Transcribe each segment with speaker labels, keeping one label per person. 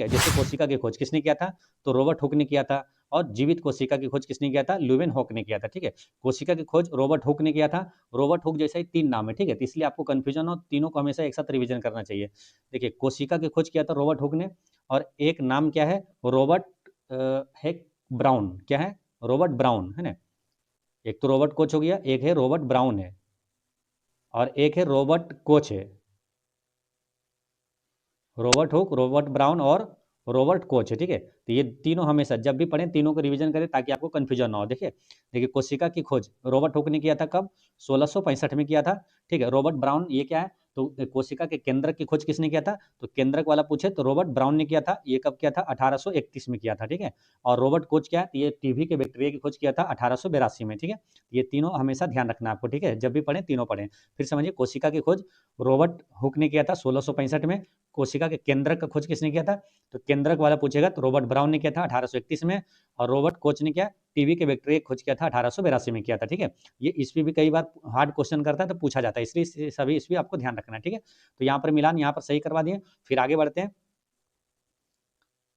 Speaker 1: जैसे कोशिका की खोज किसने किया था, तो रॉबर्ट हुक ने किया था। और जीवित कोशिका की खोज किसने किया था, ल्यूवेन हॉक ने किया था। ठीक है, कोशिका की खोज रॉबर्ट हुक ने किया था। रॉबर्ट हुक जैसा ही 3 नाम है, ठीक है, तो इसलिए आपको कंफ्यूजन हो, तीनों को हमेशा एक साथ रिवीजन करना चाहिए। देखिए, कोशिका की खोज किया था रॉबर्ट हुक ने, और एक नाम क्या है, रॉबर्ट हेक ब्राउन। क्या है, रॉबर्ट ब्राउन है ना। एक तो रॉबर्ट कोच हो गया, एक है रॉबर्ट ब्राउन है, और एक है रॉबर्ट कोच है। रॉबर्ट हुक, रॉबर्ट ब्राउन और रॉबर्ट कोच है। ठीक है, तो ये तीनों हमेशा जब भी पढ़ें तीनों को रिवीजन करें ताकि आपको कंफ्यूजन ना हो। देखिए देखिए, कोशिका की खोज रॉबर्ट हुक ने किया था कब, 1665 में किया था। ठीक है, रॉबर्ट ब्राउन ये क्या है, तो कोशिका के केंद्रक की खोज किसने किया था, तो केंद्रक वाला पूछे तो रॉबर्ट ब्राउन ने किया था। ये कब किया था, 1831 में किया था। ठीक है, और रॉबर्ट कोच क्या है, ये टीबी के बैक्टीरिया की खोज किया था 1882 में। ठीक है, ये तीनों हमेशा ध्यान रखना आपको। ठीक है, जब भी पढ़ें तीनों पढ़ें। फिर समझिए, कोशिका की खोज रॉबर्ट हुक ने किया था 1665 में। कोशिका के केंद्रक का खोज किसने किया था, तो केंद्रक वाला पूछेगा तो रॉबर्ट ब्राउन ने किया था 1831 में। और रॉबर्ट कोच ने क्या, टीबी के बैक्टीरिया खोज किया था 1882 में किया था। ठीक है, ये ईस्वी भी कई बार हार्ड क्वेश्चन करता है तो पूछा जाता है, इसलिए सभी ईस्वी आपको ध्यान रखना है। ठीक है, तो यहाँ पर मिलान यहाँ पर सही करवा दिए। फिर आगे बढ़ते हैं,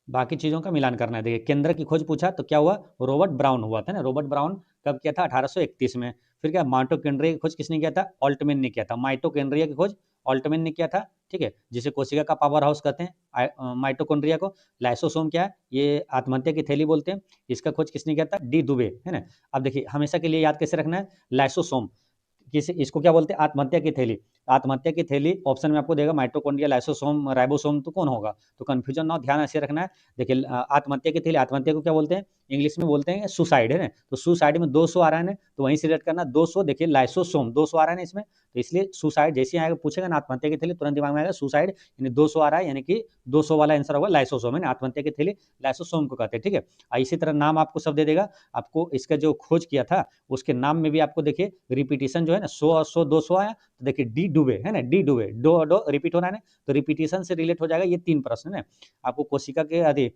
Speaker 1: बाकी चीज़ों का मिलान करना है। देखिए, केंद्र की खोज पूछा तो क्या हुआ, रॉबर्ट ब्राउन हुआ था ना। रॉबर्ट ब्राउन कब किया था, 1831 में। फिर क्या, माइटोकॉन्ड्रिया की खोज किसने किया था, ऑल्टमैन ने किया था। माइटोकॉन्ड्रिया की खोज ऑल्टमैन ने किया था। ठीक है, जिसे कोशिका का पावर हाउस कहते हैं माइटोकॉन्ड्रिया को। लाइसोसोम क्या है, ये आत्महत्या की थैली बोलते हैं, इसका खोज किसने किया था, डी दुबे है ना। अब देखिए, हमेशा के लिए याद कैसे रखना है, लाइसोसोम किसी इसको क्या बोलते हैं, आत्महत्या की थैली। आत्महत्या की थैली ऑप्शन में आपको देगा माइटोकॉन्ड्रिया, लाइसोसोम, राइबोसोम, तो कौन होगा, तो कंफ्यूजन ना हो, ध्यान ऐसे रखना है। देखिए, आत्महत्या की थैली, आत्महत्या को क्या बोलते हैं, इंग्लिश में बोलते हैं सुसाइड है ना। तो सुसाइड में 200 आ रहा है ना, तो वहीं सिलेक्ट करना 200। देखिए, लाइसोसोम 200 आ रहा है ना इसमें, तो इसलिए सुसाइड जैसे आएगा पूछेगा ना आत्महत्या की थैली, तुरंत दिमाग में आएगा सुसाइड, यानी 200 आ रहा है, यानी कि 200 वाला आंसर होगा लाइसोसोम है ना। आत्महत्या की थैली लाइसोसोम को कहते हैं। ठीक है, इसी तरह नाम आपको सब दे देगा। आपको इसका जो खोज किया था उसके नाम में भी आपको देखिए रिपीटेशन जो है ना, 100 और 100 200 आया, तो देखिए डी डुबे है ना, डी डुबे, डो डो रिपीट हो रहा है ना, तो रिपीटेशन से रिलेट हो जाएगा ये 3 प्रश्न है। आपको कोशिका के आदि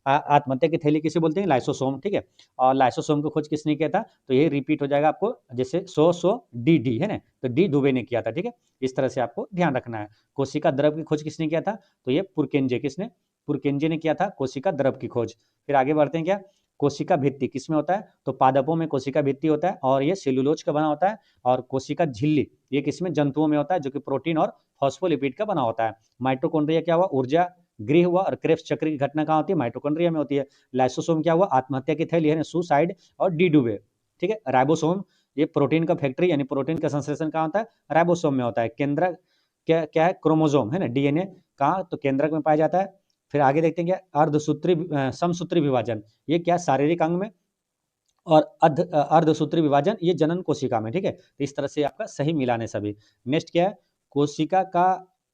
Speaker 1: आत्महत्या की थैली किसे बोलते हैं, लाइसोसोम। ठीक है, और लाइसोसोम की खोज किसने किया था, तो ये रिपीट हो जाएगा आपको, जैसे 100 100 डी डी है ना, तो डी दुबे ने किया था। ठीक है, इस तरह से आपको ध्यान रखना है। कोशिका द्रव की खोज किसने किया था, तो ये पुरकेंजे, किसने, पुरकेंजे ने किया था कोशिका द्रव की खोज। फिर आगे बढ़ते हैं, क्या कोशिका भित्ति किसमें होता है, तो पादपों में कोशिका भित्ति होता है, और ये सेलुलोज का बना होता है। और कोशिका झिल्ली ये किसमें, जंतुओं में होता है, जो कि प्रोटीन और फॉस्फोलिपिड का बना होता है। माइटोकॉन्ड्रिया क्या हुआ, ऊर्जा गृह हुआ, और क्रेब्स चक्र की घटना कहाँ होती है, माइटोकॉन्ड्रिया में होती है। लाइसोसोम क्या हुआ, आत्महत्या की थैली है ना, सुसाइड और डी डुबे। ठीक है, राइबोसोम ये प्रोटीन का फैक्ट्री, यानी प्रोटीन का संश्लेषण कहाँ होता है, राइबोसोम में होता है। केंद्र क्या क्या है, क्रोमोसोम है ना, डीएनए कहाँ, तो केंद्रक में पाया जाता है। फिर आगे देखते हैं, क्या अर्धसूत्री समसूत्री विभाजन, ये क्या शारीरिक अंग में, और अर्धसूत्री विभाजन ये जनन कोशिका में। ठीक है, तो इस तरह से आपका सही मिलान है सभी। नेक्स्ट क्या है, कोशिका का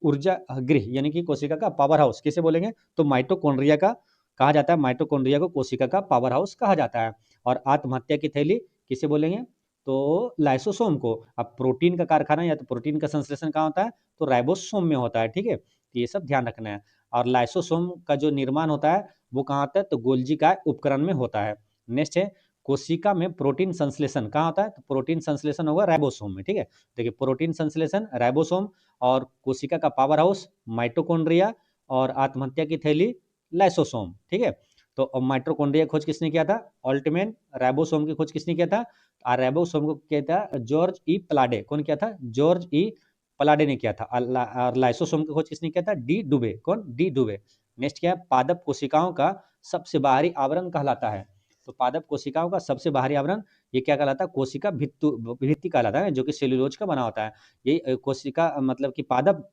Speaker 1: ऊर्जा गृह, यानी कि कोशिका का पावर हाउस किसे बोलेंगे, तो माइटोकॉन्ड्रिया का कहा जाता है। माइटोकॉन्ड्रिया को कोशिका का पावर हाउस कहा जाता है। और आत्महत्या की थैली किसे बोलेंगे, तो लाइसोसोम को। अब प्रोटीन का कारखाना या तो प्रोटीन का संश्लेषण कहाँ होता है, तो राइबोसोम में होता है। ठीक है, तो ये सब ध्यान रखना है। और लाइसोसोम का जो निर्माण होता है वो कहाँ होता है, तो गोल्जी का उपकरण में होता है। नेक्स्ट है, कोशिका में प्रोटीन संश्लेषण कहाँ होता है, तो प्रोटीन संश्लेषण होगा राइबोसोम में। ठीक है, देखिए प्रोटीन संश्लेषण राइबोसोम, और कोशिका का पावर हाउस माइटोकॉन्ड्रिया, और आत्महत्या की थैली लाइसोसोम। ठीक है, तो माइटोकॉन्ड्रिया खोज किसने किया था, ऑल्टमैन। राइबोसोम की खोज किसने किया था, और राइबोसोम को किया था जॉर्ज ई प्लाडे। कौन किया था, जॉर्ज ई प्लाडे ने किया था। और लाइसोसोम की खोज किसने किया था, डी दुबे। कौन, डी दुबे। नेक्स्ट क्या है, पादप कोशिकाओं का सबसे बाहरी आवरण कहलाता है, तो पादप कोशिकाओं का सबसे बाहरी आवरण ये क्या कहलाता है, कोशिका भित्ति कहलाता है, जो कि सेल्यूलोज का बना होता है। ये कोशिका मतलब कि पादप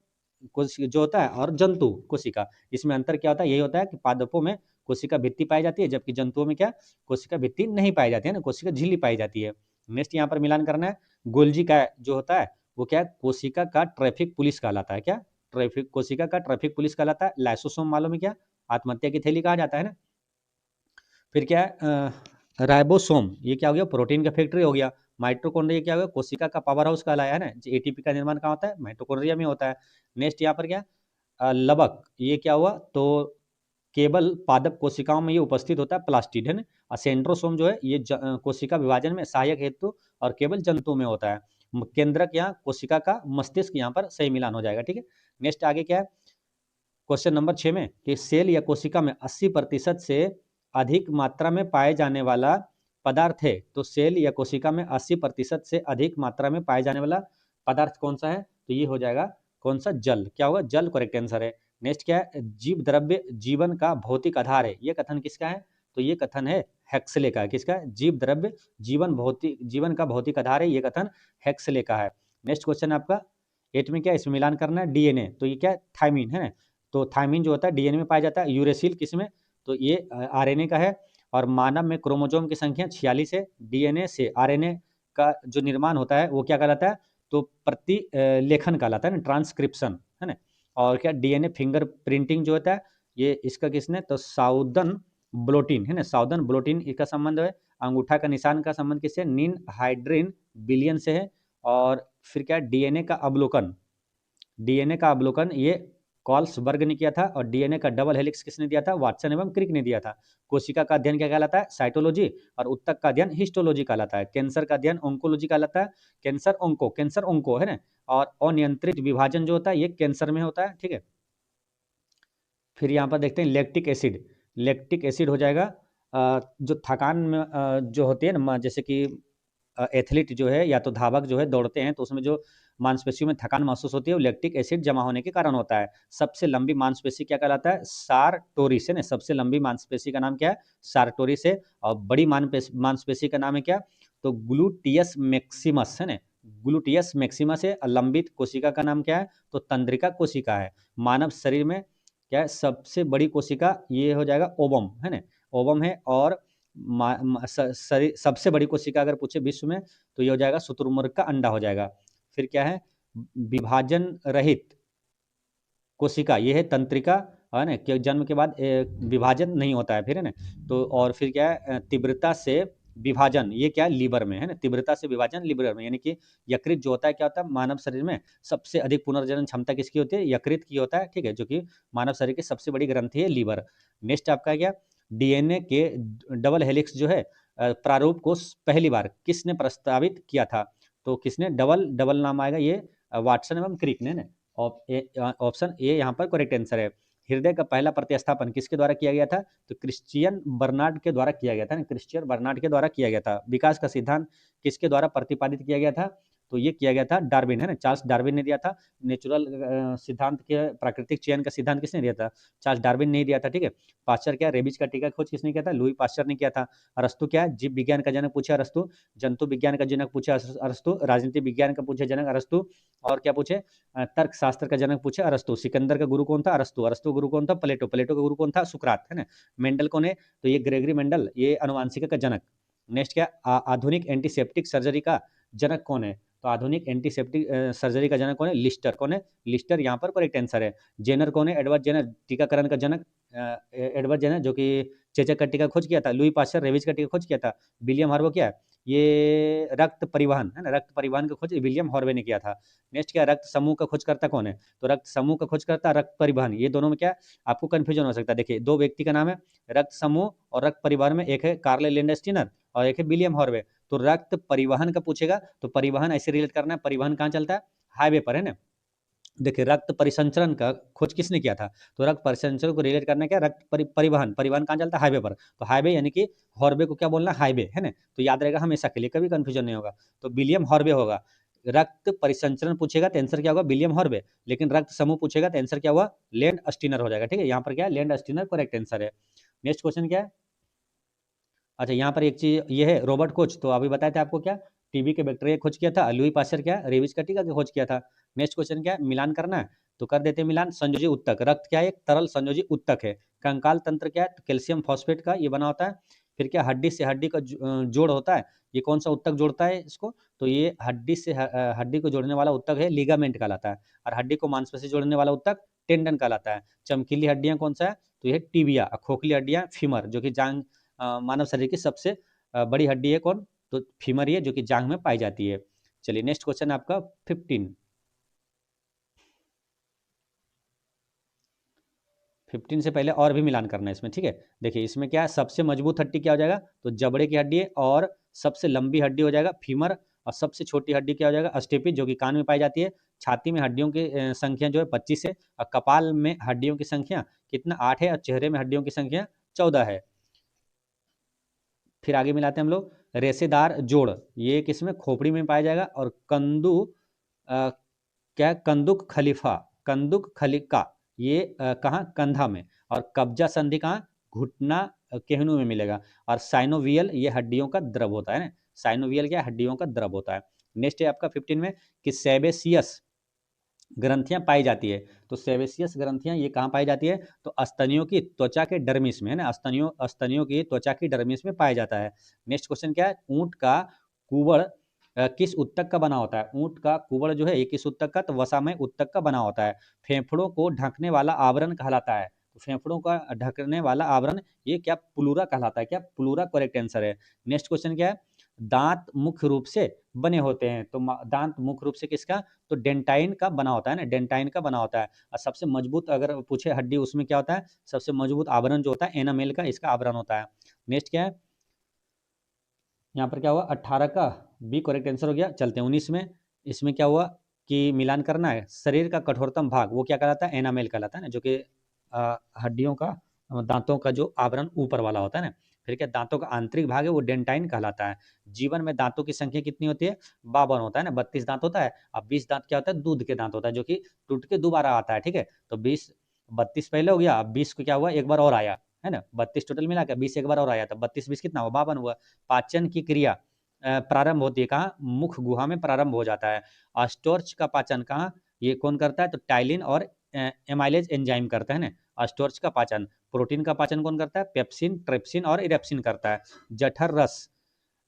Speaker 1: कोशिका जो होता है, और जंतु कोशिका, इसमें अंतर क्या होता है, यही होता है कि पादपों में कोशिका भित्ति पाई जाती है, जबकि जंतुओं में क्या, कोशिका भित्ति नहीं पाई जाती है ना, कोशिका झिल्ली पाई जाती है। नेक्स्ट यहाँ पर मिलान करना है, गोल्जी का जो होता है वो क्या, कोशिका का ट्रैफिक पुलिस कहलाता है। क्या, ट्रैफिक, कोशिका का ट्रैफिक पुलिस कहलाता है। लाइसोसोम मालूम है क्या, आत्महत्या की थैली कहा जाता है ना। फिर क्या है, राइबोसोम ये क्या हो गया, प्रोटीन का फैक्ट्री हो गया। माइटोकॉन्ड्रिया क्या हो गया, कोशिका का पावर हाउस कहलाया है ना। एटीपी का निर्माण कहाँ होता है, माइटोकॉन्ड्रिया में होता है। नेक्स्ट यहाँ पर क्या, लबक ये क्या हुआ, तो केवल पादप कोशिकाओं में ये उपस्थित होता है, प्लास्टिड है ना। और सेंट्रोसोम जो है ये कोशिका विभाजन में सहायक हेतु और केवल जंतु में होता है। केंद्रक यहाँ कोशिका का मस्तिष्क, यहाँ पर सही मिलान हो जाएगा। ठीक है, नेक्स्ट आगे क्या है, क्वेश्चन नंबर 6 में कि सेल या कोशिका में 80% से अधिक मात्रा में पाए जाने वाला पदार्थ है। तो सेल या कोशिका में 80% से अधिक मात्रा में पाए जाने वाला पदार्थ कौन सा है? तो ये हो जाएगा कौन सा? जल। क्या होगा? जल करेक्ट आंसर है। नेक्स्ट क्या है? जीव द्रव्य जीवन का भौतिक आधार है। ये कथन किसका है? तो ये कथन है हेक्सले का। किसका? जीव द्रव्य जीवन का भौतिक आधार है, ये कथन हेक्सले का है। नेक्स्ट क्वेश्चन आपका 8 में क्या? इसमें मिलान करना है डीएनए। तो ये क्या है? थायमीन है ना। तो थायमीन जो होता है डीएनए में पाया जाता है। यूरेसिल किसमें? तो ये आरएनए का है। और मानव में क्रोमोसोम की संख्या 46 है। डीएनए से आरएनए का जो निर्माण होता है वो क्या कहलाता है? तो लेखन कहलाता है ना, ट्रांसक्रिप्शन है ना। और क्या? डीएनए फिंगर प्रिंटिंग जो होता है ये इसका किसने? तो साउदर्न ब्लोटिन है ना, साउदर्न ब्लोटिन इसका संबंध है। अंगूठा का निशान का संबंध किससे? नीन हाइड्रिन बिलियन से है। और फिर क्या? डीएनए का अवलोकन ये कॉल्सबर्ग ने किया था। और डीएनए का डबल हेलिक्स किसने दिया था? वाटसन एवं क्रिक ने दिया था। कोशिका का अध्ययन क्या कहलाता है? साइटोलॉजी। और उत्तक का अध्ययन हिस्टोलॉजी कहलाता है। कैंसर का अध्ययन ओंकोलॉजी कहलाता है। कैंसर ओंको है ना। और अनियंत्रित विभाजन जो होता है ये कैंसर में होता है, ठीक है। फिर यहाँ पर देखते हैं लैक्टिक एसिड हो जाएगा जो थकान में जो होती है ना, जैसे कि एथलीट जो है या तो धावक जो है दौड़ते हैं तो उसमें जो मांसपेशियों में थकान महसूस होती है वो लैक्टिक एसिड जमा होने के कारण होता है। सबसे लंबी मांसपेशी क्या कहलाता है? सारटोरिस है ना। सबसे लंबी मांसपेशी का नाम क्या है? सारटोरिस है। और बड़ी मांसपेशी का नाम है क्या? तो ग्लूटियस मैक्सिमस है ना। ग्लूटियस मैक्सिमस है। और लंबित कोशिका का नाम क्या है? तो तंद्रिका कोशिका है। मानव शरीर में क्या है? सबसे बड़ी कोशिका ये हो जाएगा ओवम है ना। ओवम है। और सबसे बड़ी कोशिका अगर पूछे विश्व में तो ये हो जाएगा शुतुरमुर्ग का अंडा हो जाएगा। फिर क्या है? विभाजन रहित कोशिका ये है तंत्रिका है ना, कि जन्म के बाद विभाजन नहीं होता है फिर है ना। तो और फिर क्या है? तीव्रता से विभाजन ये क्या है? लीवर में है ना। तीव्रता से विभाजन लीवर में, यानी कि यकृत जो होता है क्या होता है मानव शरीर में? सबसे अधिक पुनर्जनन क्षमता किसकी होती है? यकृत की होता है, ठीक है, जो कि मानव शरीर की सबसे बड़ी ग्रंथि है लीवर। नेक्स्ट आपका क्या? डीएनए के डबल हेलिक्स जो है प्रारूप को पहली बार किसने प्रस्तावित किया था? तो किसने? डबल डबल नाम आएगा ये वाटसन एवं क्रिक ने। ऑप्शन ए यहाँ पर करेक्ट आंसर है। हृदय का पहला प्रतिस्थापन किसके द्वारा किया गया था? तो क्रिश्चियन बर्नार्ड के द्वारा किया गया था ना। क्रिश्चियन बर्नार्ड के द्वारा किया गया था। विकास का सिद्धांत किसके द्वारा प्रतिपादित किया गया था? तो ये किया गया था डार्विन है ना, चार्ल्स डार्विन ने दिया था। नेचुरल सिद्धांत के प्राकृतिक चयन का सिद्धांत किसने दिया था? चार्ल्स डार्विन ने दिया था, ठीक है। पाश्चर क्या? रेबीज का टीका खोज किसने किया था? लुई पाश्चर ने किया था। अरस्तु क्या है? जीव विज्ञान का जनक पूछा अरस्तु। जंतु विज्ञान का जनक पूछा अरस्तु। राजनीति विज्ञान का पूछे जनक अरस्तु। और क्या पूछे? तर्क शास्त्र का जनक पूछे अरस्तु। सिकंदर का गुरु कौन था? अरस्तु। अरस्तु का गुरु कौन था? प्लेटो। प्लेटो का गुरु कौन था? सुकरात है ना। मेंडल कौन है? तो ये ग्रेगरी मेंडल, ये अनुवांशिका का जनक। नेक्स्ट क्या? आधुनिक एंटीसेप्टिक सर्जरी का जनक कौन है? तो आधुनिक एंटीसेप्टिक सर्जरी का जनक कौन है? लिस्टर। कौन है? लिस्टर यहाँ पर करेक्ट आंसर है। जेनर कौन है? एडवर्ड जेनर, टीकाकरण का जनक एडवर्ड जेनर, जो कि चेचक का टीका खोज किया था। लुई पाश्चर रेबीज का टीका खोज किया था। विलियम हार्वे क्या है? ये रक्त परिवहन है ना, रक्त परिवहन का खोज विलियम हार्वे ने किया था। नेक्स्ट क्या? रक्त समूह का खोजकर्ता कौन है? तो रक्त समूह का खोजकर्ता रक्त परिवहन, ये दोनों में क्या आपको कंफ्यूजन हो सकता है। देखिए दो व्यक्ति का नाम है रक्त समूह और रक्त परिवहन में, एक है कार्ल लैंडस्टीनर और एक है विलियम हार्वे। तो रक्त परिवहन का पूछेगा तो परिवहन ऐसे रिलेट करना है, परिवहन कहाँ चलता है? हाईवे पर है ना। देखिए रक्त परिसंचरण का खोज किसने किया था? तो रक्त परिसंचरण को रिलेट करना क्या? रक्त परिवहन, परिवहन कहाँ चलता है? हाईवे पर। तो हाईवे यानी कि हॉर्वे को क्या बोलना? हाईवे है ना। तो याद रहेगा हमेशा के लिए, कभी कंफ्यूजन नहीं होगा। तो विलियम हॉर्वे होगा। रक्त परिसंचरण पूछेगा तो आंसर क्या होगा? William Harvey. लेकिन रक्त समूह पूछेगा तो आंसर क्या हुआ? लैंड स्टीनर हो जाएगा, ठीक है। यहाँ पर क्या है? लैंड स्टीनर करेक्ट आंसर है। नेक्स्ट क्वेश्चन क्या है? अच्छा यहाँ पर एक चीज ये है रॉबर्ट कोच, तो अभी बताए थे आपको क्या? टीबी के बैक्टीरिया खोज किया था। लुई पाश्चर क्या? रेबीज का टीका खोज किया था। नेक्स्ट क्वेश्चन क्या है? मिलान करना है तो कर देते हैं मिलान। संयोजी उत्तक, रक्त क्या है? एक तरल संयोजी उत्तक है। कंकाल तंत्र क्या है? तो कैल्शियम फॉस्फेट का ये बना होता है। फिर क्या? हड्डी से हड्डी का जोड़ होता है, ये कौन सा उत्तक जोड़ता है इसको? तो ये हड्डी से हड्डी को जोड़ने वाला उत्तक है लिगामेंट कहलाता है। और हड्डी को मांसपेशी जोड़ने वाला उत्तक टेंडन कहलाता है। चमकीली हड्डियां कौन सा है? तो ये टिबिया। खोखली हड्डियां फीमर, जो कि जांग मानव शरीर की सबसे बड़ी हड्डी है कौन? तो फीमर ही है, जो कि जांग में पाई जाती है। चलिए नेक्स्ट क्वेश्चन आपका 15। 15 से पहले और भी मिलान करना है इसमें, ठीक है। देखिए इसमें क्या है? सबसे मजबूत हड्डी क्या हो जाएगा? तो जबड़े की हड्डी है। और सबसे लंबी हड्डी हो जाएगा फीमर। और सबसे छोटी हड्डी क्या हो जाएगा, अस्टेपिस, जो कि कान में पाई जाती है। छाती में हड्डियों की संख्या जो है 25 है, और कपाल में हड्डियों की संख्या कितना 8 है, और चेहरे में हड्डियों की संख्या 14 है। फिर आगे मिलाते हैं हम लोग, रेशेदार जोड़, ये किसमें, खोपड़ी में पाया जाएगा। और कंदू क्या, कंदुक खलीफा, कंदुक खलिका, ये कहाँ, कंधा में। और कब्जा संधि कहाँ, घुटना केहनू में मिलेगा। और साइनोवियल, ये हड्डियों का द्रव होता है ना, साइनोवियल क्या, हड्डियों का द्रव होता है। नेक्स्ट है आपका 15 में कि सेबेसियस ग्रंथियां पाई जाती है। तो सेबेसियस ग्रंथियां ये कहाँ पाई जाती है, तो स्तनियों की त्वचा के डर्मिस में है ना, स्तनियों की त्वचा की डर्मिस में पाया जाता है। नेक्स्ट क्वेश्चन क्या है, ऊंट का कुबड़ किस उत्तक का बना होता है। ऊंट का कुबड़ जो है ये किस उत्तक का, तो वसामय उत्तक का बना होता है। फेफड़ों को ढकने वाला आवरण कहलाता है। तो फेफड़ों का ढकने वाला आवरण ये क्या, प्लूरा कहलाता है। क्या, प्लूरा करेक्ट आंसर है। नेक्स्ट क्वेश्चन क्या है, दांत मुख्य रूप से बने होते हैं। तो दांत मुख्य रूप से किसका, तो डेंटाइन का बना होता है ना, डेंटाइन का बना होता है। और सबसे मजबूत अगर पूछे हड्डी, उसमें क्या होता है, सबसे मजबूत आवरण जो होता है एनामेल का, इसका आवरण होता है। नेक्स्ट क्या है, यहाँ पर क्या हुआ, 18 का बी करेक्ट आंसर हो गया। चलते हैं 19 में। इसमें क्या हुआ कि मिलान करना है, शरीर का कठोरतम भाग वो क्या कहलाता है, एनामेल कहलाता है ना, जो कि हड्डियों का, दांतों का जो आवरण ऊपर वाला होता है ना। फिर क्या, दांतों का आंतरिक भाग है वो डेंटाइन कहलाता है। जीवन में दांतों की संख्या कितनी होती है, 52 होता है ना, 32 दांत होता है। अब 20 दांत क्या होता है, दूध के दांत होता है, जो कि टूट के दोबारा आता है। ठीक है, तो 32 पहले हो गया, अब 20 को क्या हुआ, एक बार और आया है ना, 32 टोटल मिला के 20 एक बार और आया, तो 32 20 कितना हुआ, 52 हुआ। पाचन की क्रिया प्रारंभ होती है कहाँ, मुख गुहा में प्रारंभ हो जाता है। स्टोर्च का पाचन कहाँ, ये कौन करता है, तो टाइलिन और एमाइलेज एंजाइम करता है ना। स्टोर्च का पाचन, प्रोटीन का पाचन कौन करता है, पेप्सिन, ट्रिप्सिन और इरेप्सिन करता है। जठर रस,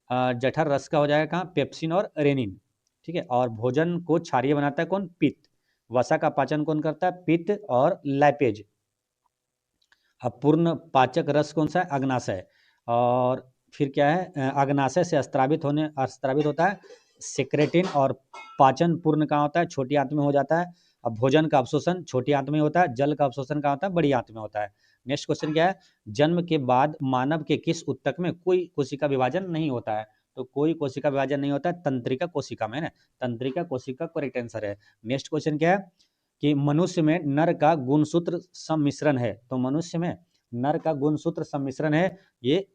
Speaker 1: जठर रस का हो जाएगा कहाँ, पेप्सिन और रेनिन। ठीक है, और भोजन को क्षारीय बनाता है कौन, पित्त। वसा का पाचन कौन करता है, पित्त और लैपेज। अब पूर्ण पाचक रस कौन सा है, अग्नाशय। और फिर क्या है, अग्नाशय से स्त्रावित होता है सिक्रेटिन। और पाचन पूर्ण कहाँ होता है, छोटी आंत में हो जाता है। अब भोजन का अवशोषण छोटी आंत में होता है, जल का अवशोषण कहाँ होता है, बड़ी आंत में होता है। नेक्स्ट क्वेश्चन क्या है, जन्म के बाद मानव के किस उत्तक में कोई कोशिका विभाजन नहीं होता है। तो कोई कोशिका विभाजन नहीं होता है, तंत्रिका कोशिका में ना, तंत्रिका कोशिका करेक्ट आंसर है। नेक्स्ट क्वेश्चन क्या है कि मनुष्य में नर का गुणसूत्र सम्मिश्रण है। तो मनुष्य में नर का गुणसूत्र सम्मिश्रण है ये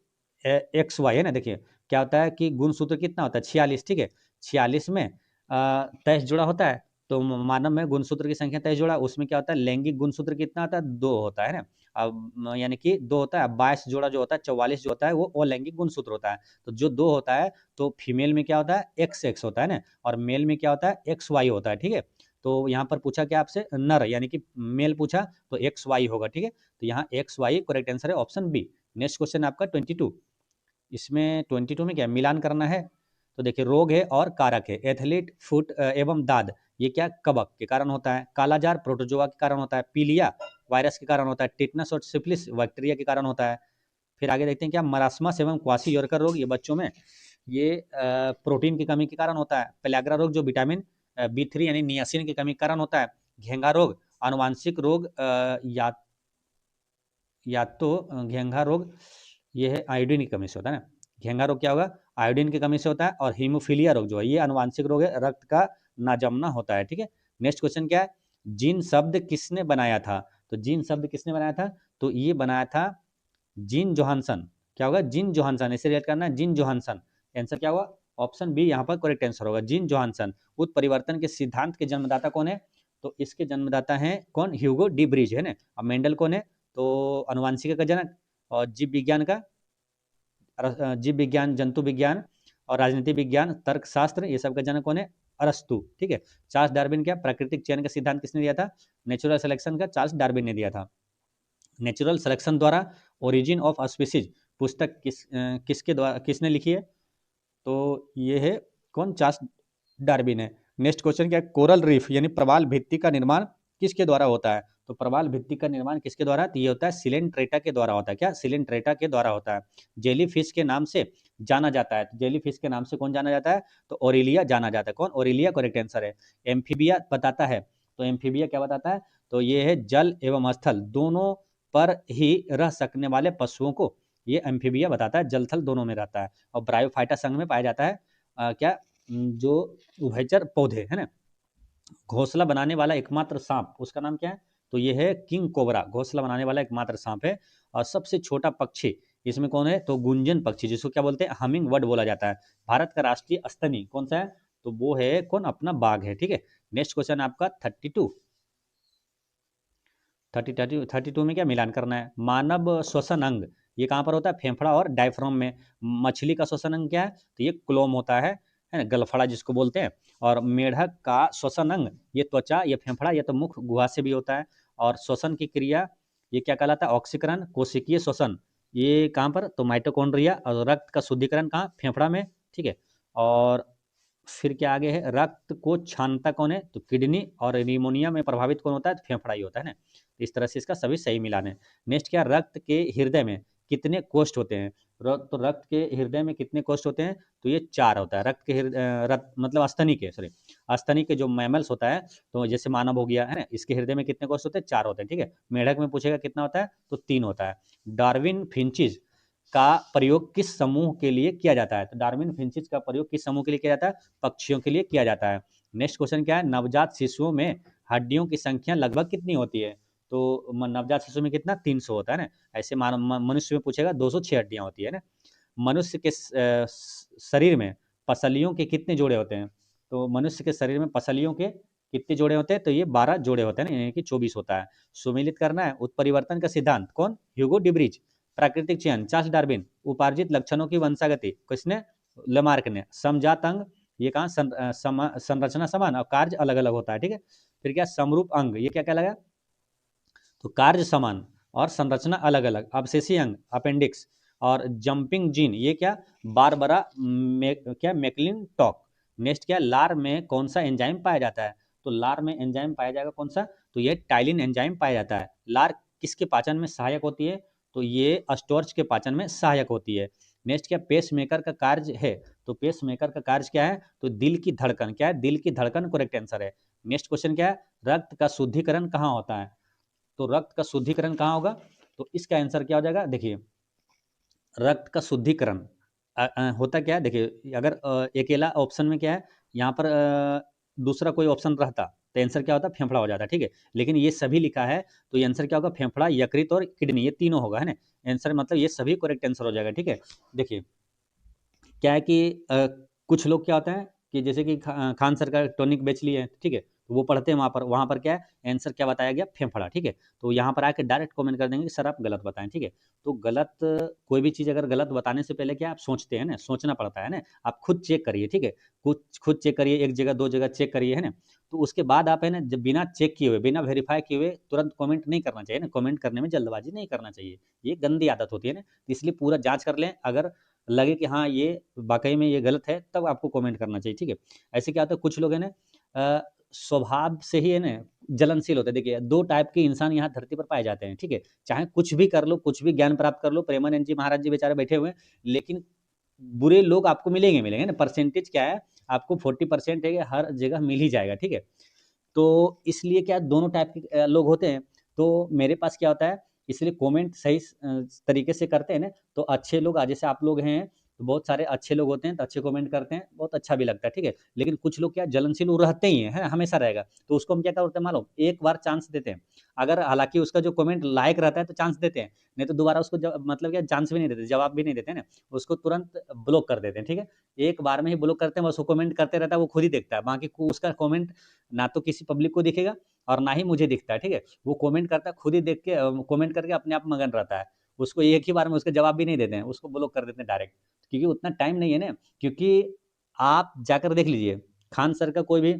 Speaker 1: एक्स वाई है ना। देखिए क्या होता है कि गुणसूत्र कितना होता है, 46। ठीक है, 46 में 23 जुड़ा होता है। तो मानव में गुणसूत्र की संख्या 23 जुड़ा, उसमें क्या होता है, लैंगिक गुणसूत्र कितना होता है, 2 होता है ना। अब यानी कि 2 होता है। 22 जोड़ा जो होता है, 44 जो होता है, वो लैंगिक गुणसूत्र होता है। तो जो 2 होता है, तो फीमेल में क्या होता है, एक्स एक्स होता है ना, और मेल में क्या होता है, एक्स वाई होता है। ठीक है, तो यहाँ पर पूछा क्या आपसे, नर यानी कि मेल पूछा, तो एक्स वाई होगा। ठीक है, तो यहाँ एक्स वाई करेक्ट आंसर है, ऑप्शन बी। नेक्स्ट क्वेश्चन आपका 22। इसमें 22 में क्या मिलान करना है, तो देखिए रोग है और कारक है। एथलीट फुट एवं दाद, ये क्या कवक के कारण होता है। कालाजार प्रोटोजोआ के कारण होता है। पीलिया वायरस के कारण होता है। टिटनस और सिफिलिस बैक्टीरिया के कारण होता है। फिर आगे देखते हैं क्या, मरास्मस एवं क्वासी योरकर रोग, ये बच्चों में ये प्रोटीन की कमी के कारण होता है। पेलाग्रा रोग जो विटामिन B3 यानी नियासिन की कमी के कारण होता है। घेंगा रोग आनुवांशिक रोग या तो घेंगा रोग ये है आयोडीन की कमी से होता है ना। घेंगा रोग क्या होगा, आयोडीन की कमी से होता है। और हीमोफीलिया रोग जो है ये आनुवांशिक रोग है, रक्त का ना जमना होता है। ठीक है, नेक्स्ट क्वेश्चन क्या है, जीन शब्द किसने बनाया था। तो जीन शब्द किसने बनाया था, तो ये बनाया था जीन जोहानसन। क्या होगा, जीन जोहानसन, इसे रिलेट करना है जीन जोहानसन। आंसर क्या हुआ, ऑप्शन बी यहाँ पर करेक्ट आंसर होगा, जीन जोहानसन। उत्परिवर्तन के सिद्धांत के जन्मदाता कौन है, तो इसके जन्मदाता हैं कौन, ह्यूगो डी ब्रिज है ना। अब मेंडल कौन है, तो अनुवांशिक का जनक। और जीव विज्ञान का, जीव विज्ञान, जंतु विज्ञान और राजनीति विज्ञान, तर्कशास्त्र, ये सब का जनक कौन है, अरस्तु। ठीक है, चार्ल्स डार्विन क्या, प्राकृतिक चयन का सिद्धांत किसने दिया था, नेचुरल सिलेक्शन का चार्ल्स डार्विन ने दिया था। नेचुरल सिलेक्शन द्वारा ओरिजिन ऑफ स्पीसीज पुस्तक किसके द्वारा, किसने लिखी है, तो ये है कौन, चार्ल्स डार्विन है। नेक्स्ट क्वेश्चन क्या है, कोरल रीफ यानी प्रवाल भित्ति का निर्माण किसके द्वारा होता है। तो प्रवाल भित्ति का निर्माण किसके द्वारा, तो ये होता है सिलेंट्रेटा के द्वारा होता है। क्या, सिलेंट्रेटा के द्वारा होता है। जेली फिश के नाम से जाना जाता है, तो जेली फिश के नाम से कौन जाना जाता है, तो ओरेलिया जाना जाता है। कौन, ओरेलिया करेक्ट आंसर है। एम्फीबिया बताता है, तो एम्फीबिया क्या बताता है, तो ये है जल एवं स्थल दोनों पर ही रह सकने वाले पशुओं को ये एम्फीबिया बताता है, जल थल दोनों में रहता है। और ब्रायोफाइटा संघ में पाया जाता है क्या, जो उभयचर पौधे है ना, घोंसला बनाने वाला एकमात्र सांप, उसका नाम क्या है? तो ये है किंग कोबरा, घोंसला बनाने वाला एकमात्र सांप है। और सबसे छोटा पक्षी इसमें कौन है? तो गुंजन पक्षी, जिसको क्या बोलते हैं? हमिंग बर्ड बोला जाता है। भारत का राष्ट्रीय स्तनी कौन सा है? तो वो है कौन? अपना बाघ है। ठीक है, नेक्स्ट क्वेश्चन आपका 32। 32 में क्या मिलान करना है? मानव श्वसन अंग ये कहाँ पर होता है? फेफड़ा और डायफ्राम में। मछली का श्वसन अंग क्या है? तो ये क्लोम होता है ना, गलफड़ा जिसको बोलते हैं। और मेढक का श्वसन अंग ये त्वचा, ये फेफड़ा, ये तो मुख गुहा से भी होता है। और श्वसन की क्रिया ये क्या कहलाता है? ऑक्सीकरण, कोशिकीय श्वसन ये कहाँ पर? तो माइटोकॉन्ड्रिया। और रक्त का शुद्धिकरण कहाँ? फेफड़ा में। ठीक है, और फिर क्या आगे है? रक्त को छानता कौन है? तो किडनी। और निमोनिया में प्रभावित कौन होता है? तो फेफड़ा ही होता है ना। इस तरह से इसका सभी सही मिलान है। नेक्स्ट क्या? रक्त के हृदय में कितने कोष्ठ होते हैं? तो रक्त के हृदय में कितने कोष्ठ होते हैं? तो ये 4 होता है। रक्त के रक्त मतलब अस्तनी के, सॉरी, अस्तनी के जो मैमल्स होता है, तो जैसे मानव हो गया है ना, इसके हृदय में कितने कोष्ठ होते हैं? 4 होते हैं। ठीक है, मेढक में पूछेगा कितना होता है? तो 3 होता है। डार्विन फिंचिज का प्रयोग किस समूह के लिए किया जाता है? तो डार्विन फिंचिज का प्रयोग किस समूह के लिए किया जाता है? पक्षियों के लिए किया जाता है। नेक्स्ट क्वेश्चन क्या है? नवजात शिशुओं में हड्डियों की संख्या लगभग कितनी होती है? तो नवजात शिशु में कितना? 300 होता है ना। ऐसे मनुष्य में पूछेगा 206 हड्डियां होती है ना। मनुष्य के शरीर में पसलियों के कितने जोड़े होते हैं? तो मनुष्य के शरीर में पसलियों के कितने जोड़े होते हैं? तो ये 12 जोड़े होते हैं ना, यानी कि 24 होता है। सुमिलित करना है। उत्परिवर्तन का सिद्धांत कौन? ह्यूगो डिब्रीज। प्राकृतिक चयन चार्ल्स डार्विन। उपार्जित लक्षणों की वंशागति किसने? लेमार्क ने। समजात अंग ये कहाँ? संरचना समान और कार्य अलग अलग होता है। ठीक है, फिर क्या? समरूप अंग ये क्या लगा? तो कार्य समान और संरचना अलग अलग। अवशेषी अंग अपेंडिक्स। और जंपिंग जीन ये क्या? बारबरा क्या? McLean talk. नेक्स्ट क्या? लार में कौन सा एंजाइम पाया जाता है? तो लार में एंजाइम पाया जाएगा कौन सा? तो ये टाइलिन एंजाइम पाया जाता है। लार किसके पाचन में सहायक होती है? तो ये स्टोर्च के पाचन में सहायक होती है। नेक्स्ट क्या? पेस मेकर का कार्य है। तो पेस मेकर का कार्य क्या है? तो दिल की धड़कन। क्या है? दिल की धड़कन करेक्ट आंसर है। नेक्स्ट क्वेश्चन क्या है? रक्त का शुद्धिकरण कहाँ होता है? तो रक्त का शुद्धिकरण कहाँ होगा? तो इसका आंसर क्या हो जाएगा? देखिए, रक्त का शुद्धिकरण होता क्या है? देखिए, अगर अकेला ऑप्शन में क्या है यहाँ पर, दूसरा कोई ऑप्शन रहता तो आंसर क्या होता? फेफड़ा हो जाता। ठीक है, लेकिन ये सभी लिखा है तो ये आंसर क्या होगा? फेफड़ा, यकृत और किडनी ये तीनों होगा, है ना। आंसर मतलब ये सभी करेक्ट आंसर हो जाएगा। ठीक है, देखिए क्या है कि कुछ लोग क्या होता है कि जैसे कि खान सर का टॉनिक बेच लिए हैं, ठीक है, तो वो पढ़ते हैं वहाँ पर क्या है आंसर क्या बताया गया? फेफड़ा। ठीक है, तो यहाँ पर आके डायरेक्ट कमेंट कर देंगे कि सर आप गलत बताएं। ठीक है, तो गलत कोई भी चीज़ अगर गलत बताने से पहले क्या आप सोचते हैं ना, सोचना पड़ता है ना। आप खुद चेक करिए। ठीक है, खुद चेक करिए, एक जगह 2 जगह चेक करिए, है ना। तो उसके बाद आप है ना, जब बिना चेक किए हुए, बिना वेरीफाई किए हुए तुरंत कमेंट नहीं करना चाहिए ना। कमेंट करने में जल्दबाजी नहीं करना चाहिए, ये गंदी आदत होती है ना। तो इसलिए पूरा जांच कर लें, अगर लगे कि हाँ ये वाकई में ये गलत है, तब आपको कमेंट करना चाहिए। ठीक है, ऐसे क्या होता है कुछ लोग है ना स्वभाव से ही है ना जलनशील होते हैं। देखिए 2 टाइप के इंसान यहाँ धरती पर पाए जाते हैं। ठीक है, चाहे कुछ भी कर लो, कुछ भी ज्ञान प्राप्त कर लो, प्रेमानंद जी महाराज जी बेचारे बैठे हुए हैं, लेकिन बुरे लोग आपको मिलेंगे मिलेंगे ना। परसेंटेज क्या है? आपको 40% है, हर जगह मिल ही जाएगा। ठीक है, तो इसलिए क्या दोनों टाइप के लोग होते हैं। तो मेरे पास क्या होता है, इसलिए कमेंट सही तरीके से करते हैं ना, तो अच्छे लोग, आज जैसे आप लोग हैं, तो बहुत सारे अच्छे लोग होते हैं, तो अच्छे कमेंट करते हैं, बहुत अच्छा भी लगता है। ठीक है, लेकिन कुछ लोग क्या जलनशील वो रहते ही हैं, है ना, हमेशा रहेगा। तो उसको हम क्या करते हैं मालूम? एक बार चांस देते हैं। अगर हालांकि उसका जो कमेंट लायक रहता है तो चांस देते हैं, नहीं तो दोबारा उसको मतलब क्या चांस भी नहीं देते, जवाब भी नहीं देते ना, उसको तुरंत ब्लॉक कर देते हैं। ठीक है, एक बार में ही ब्लॉक करते हैं, बस वो कमेंट करते रहता है, वो खुद ही देखता है, बाकी उसका कमेंट ना तो किसी पब्लिक को दिखेगा और ना ही मुझे दिखता है। ठीक है, वो कमेंट करता है, खुद ही देख के कमेंट करके अपने आप मगन रहता है। उसको एक ही बार में उसका जवाब भी नहीं देते हैं, उसको ब्लॉक कर देते हैं डायरेक्ट, क्योंकि उतना टाइम नहीं है ना। क्योंकि आप जाकर देख लीजिए, खान सर का कोई भी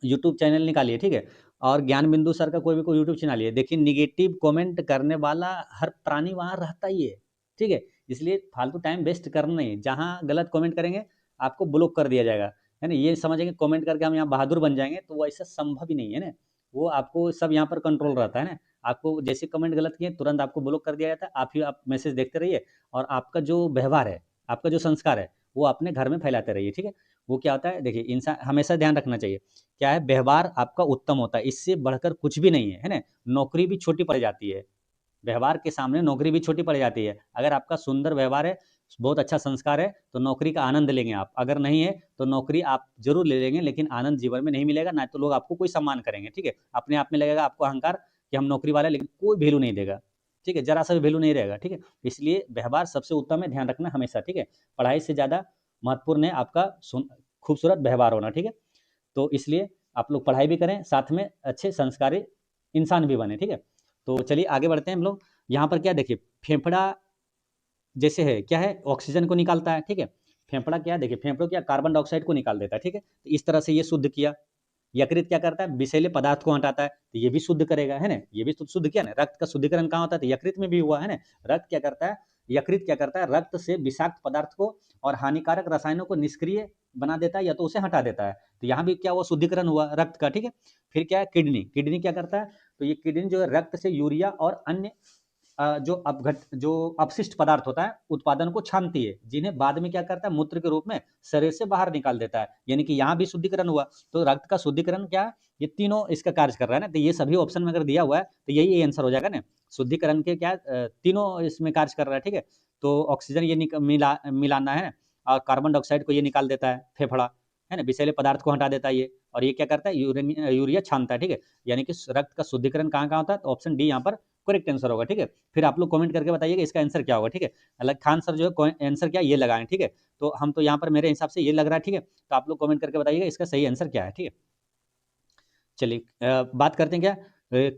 Speaker 1: यूट्यूब चैनल निकालिए, ठीक है, और ज्ञान बिंदु सर का कोई यूट्यूब चैनल है, देखिए निगेटिव कमेंट करने वाला हर प्राणी वहाँ रहता ही है। ठीक है, इसलिए फालतू टाइम वेस्ट करना नहीं, जहाँ गलत कमेंट करेंगे आपको ब्लॉक कर दिया जाएगा, है ना। ये समझेंगे कमेंट करके हम यहाँ बहादुर बन जाएंगे, तो वो ऐसा संभव ही नहीं है ना। वो आपको सब यहाँ पर कंट्रोल रहता है ना। आपको जैसे कमेंट गलत किए तुरंत आपको ब्लॉक कर दिया जाता है। आप मैसेज देखते रहिए, और आपका जो व्यवहार है, आपका जो संस्कार है, वो अपने घर में फैलाते रहिए। ठीक है, वो क्या होता है, देखिए इंसान हमेशा ध्यान रखना चाहिए, क्या है, व्यवहार आपका उत्तम होता है, इससे बढ़कर कुछ भी नहीं है ना। नौकरी भी छोटी पड़ जाती है, व्यवहार के सामने नौकरी भी छोटी पड़ जाती है। अगर आपका सुंदर व्यवहार है, बहुत अच्छा संस्कार है तो नौकरी का आनंद लेंगे आप, अगर नहीं है तो नौकरी आप जरूर ले लेंगे लेकिन आनंद जीवन में नहीं मिलेगा, ना तो लोग आपको कोई सम्मान करेंगे, ठीक है। अपने आप में लगेगा आपको अहंकार कि हम नौकरी वाले, लेकिन कोई वैल्यू नहीं देगा, ठीक है, जरा सा भी वैल्यू नहीं रहेगा, ठीक है। इसलिए व्यवहार सबसे उत्तम है, ध्यान रखना हमेशा, ठीक है। पढ़ाई से ज़्यादा महत्वपूर्ण है आपका खूबसूरत व्यवहार होना, ठीक है। तो इसलिए आप लोग पढ़ाई भी करें, साथ में अच्छे संस्कारी इंसान भी बने, ठीक है। तो चलिए आगे बढ़ते हैं हम लोग। यहाँ पर क्या देखिए, फेफड़ा जैसे है क्या है, ऑक्सीजन को निकालता है, ठीक है। फेफड़ा क्या है, देखिए फेफड़ों क्या कार्बन डाइऑक्साइड को निकाल देता है, ठीक है। तो इस तरह से ये शुद्ध किया। यकृत क्या करता है, विषैले पदार्थ को हटाता है, तो ये भी शुद्ध करेगा, है ना, ये भी शुद्ध किया ना। रक्त का शुद्धिकरण कहाँ होता है, तो यकृत में भी हुआ, है ना। रक्त क्या करता है, यकृत क्या करता है, रक्त से विषाक्त पदार्थ को और हानिकारक रसायनों को निष्क्रिय बना देता है या तो उसे हटा देता है। तो यहाँ भी क्या हुआ, शुद्धिकरण हुआ रक्त का, ठीक है। फिर क्या है, किडनी, किडनी क्या करता है, तो ये किडनी जो है रक्त से यूरिया और अन्य जो अपशिष्ट पदार्थ होता है उत्पादन को छानती है, जिन्हें बाद में क्या करता है, मूत्र के रूप में शरीर से बाहर निकाल देता है। यानी कि यहाँ भी शुद्धिकरण हुआ। तो रक्त का शुद्धिकरण क्या है, ये तीनों इसका कार्य कर रहा है ना। तो ये सभी ऑप्शन में अगर दिया हुआ है तो यही आंसर हो जाएगा ना। शुद्धिकरण के क्या तीनों इसमें कार्य कर रहा है, ठीक है। तो ऑक्सीजन ये मिलाना है, और कार्बन डाइऑक्साइड को ये निकाल देता है फेफड़ा, है ना, विषैले पदार्थ को हटा देता है ये, और ये क्या करता है, यूरिया छानता है, ठीक है। यानी कि रक्त का शुद्धिकरण कहाँ कहाँ होता है, तो ऑप्शन डी यहाँ पर करेक्ट आंसर होगा, ठीक है। फिर आप लोग कमेंट करके बताइएगा इसका आंसर क्या होगा, ठीक है। अलग खान सर जो है आंसर क्या ये लगाएं, ठीक है। तो हम तो यहाँ पर मेरे हिसाब से ये लग रहा है, ठीक है। तो आप लोग कमेंट करके बताइएगा इसका सही आंसर क्या है, ठीक है। चलिए बात करते हैं क्या,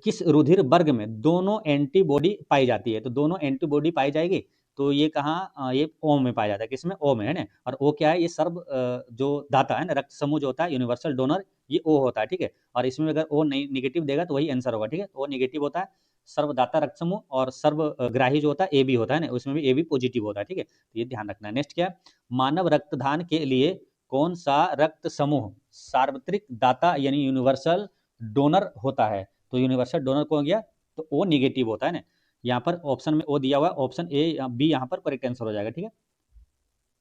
Speaker 1: किस रुधिर वर्ग में दोनों एंटीबॉडी पाई जाती है, तो दोनों एंटीबॉडी पाई जाएगी। तो ये कहाँ ये ओ में पाया जाता है, किसमें, ओ में, है ना। और ओ क्या है, ये सर्व जो दाता है ना, रक्त समूह जो होता है, यूनिवर्सल डोनर, ये ओ होता है, ठीक है। और इसमें अगर ओ निगेटिव देगा तो वही आंसर होगा, ठीक है। ओ निगेटिव होता है सर्वदाता रक्त समूह, और सर्वग्राही जो होता है ए बी होता है ना, उसमें भी ए बी पॉजिटिव होता है, ठीक है। तो ये ध्यान रखना है। नेक्स्ट क्या है, मानव रक्तदान के लिए कौन सा रक्त समूह सार्वत्रिक दाता यानी यूनिवर्सल डोनर होता है, तो यूनिवर्सल डोनर कौन गया, तो ओ निगेटिव होता है ना। यहाँ पर ऑप्शन में ओ दिया हुआ है, ऑप्शन ए बी यहाँ पर करेक्ट आंसर हो जाएगा, ठीक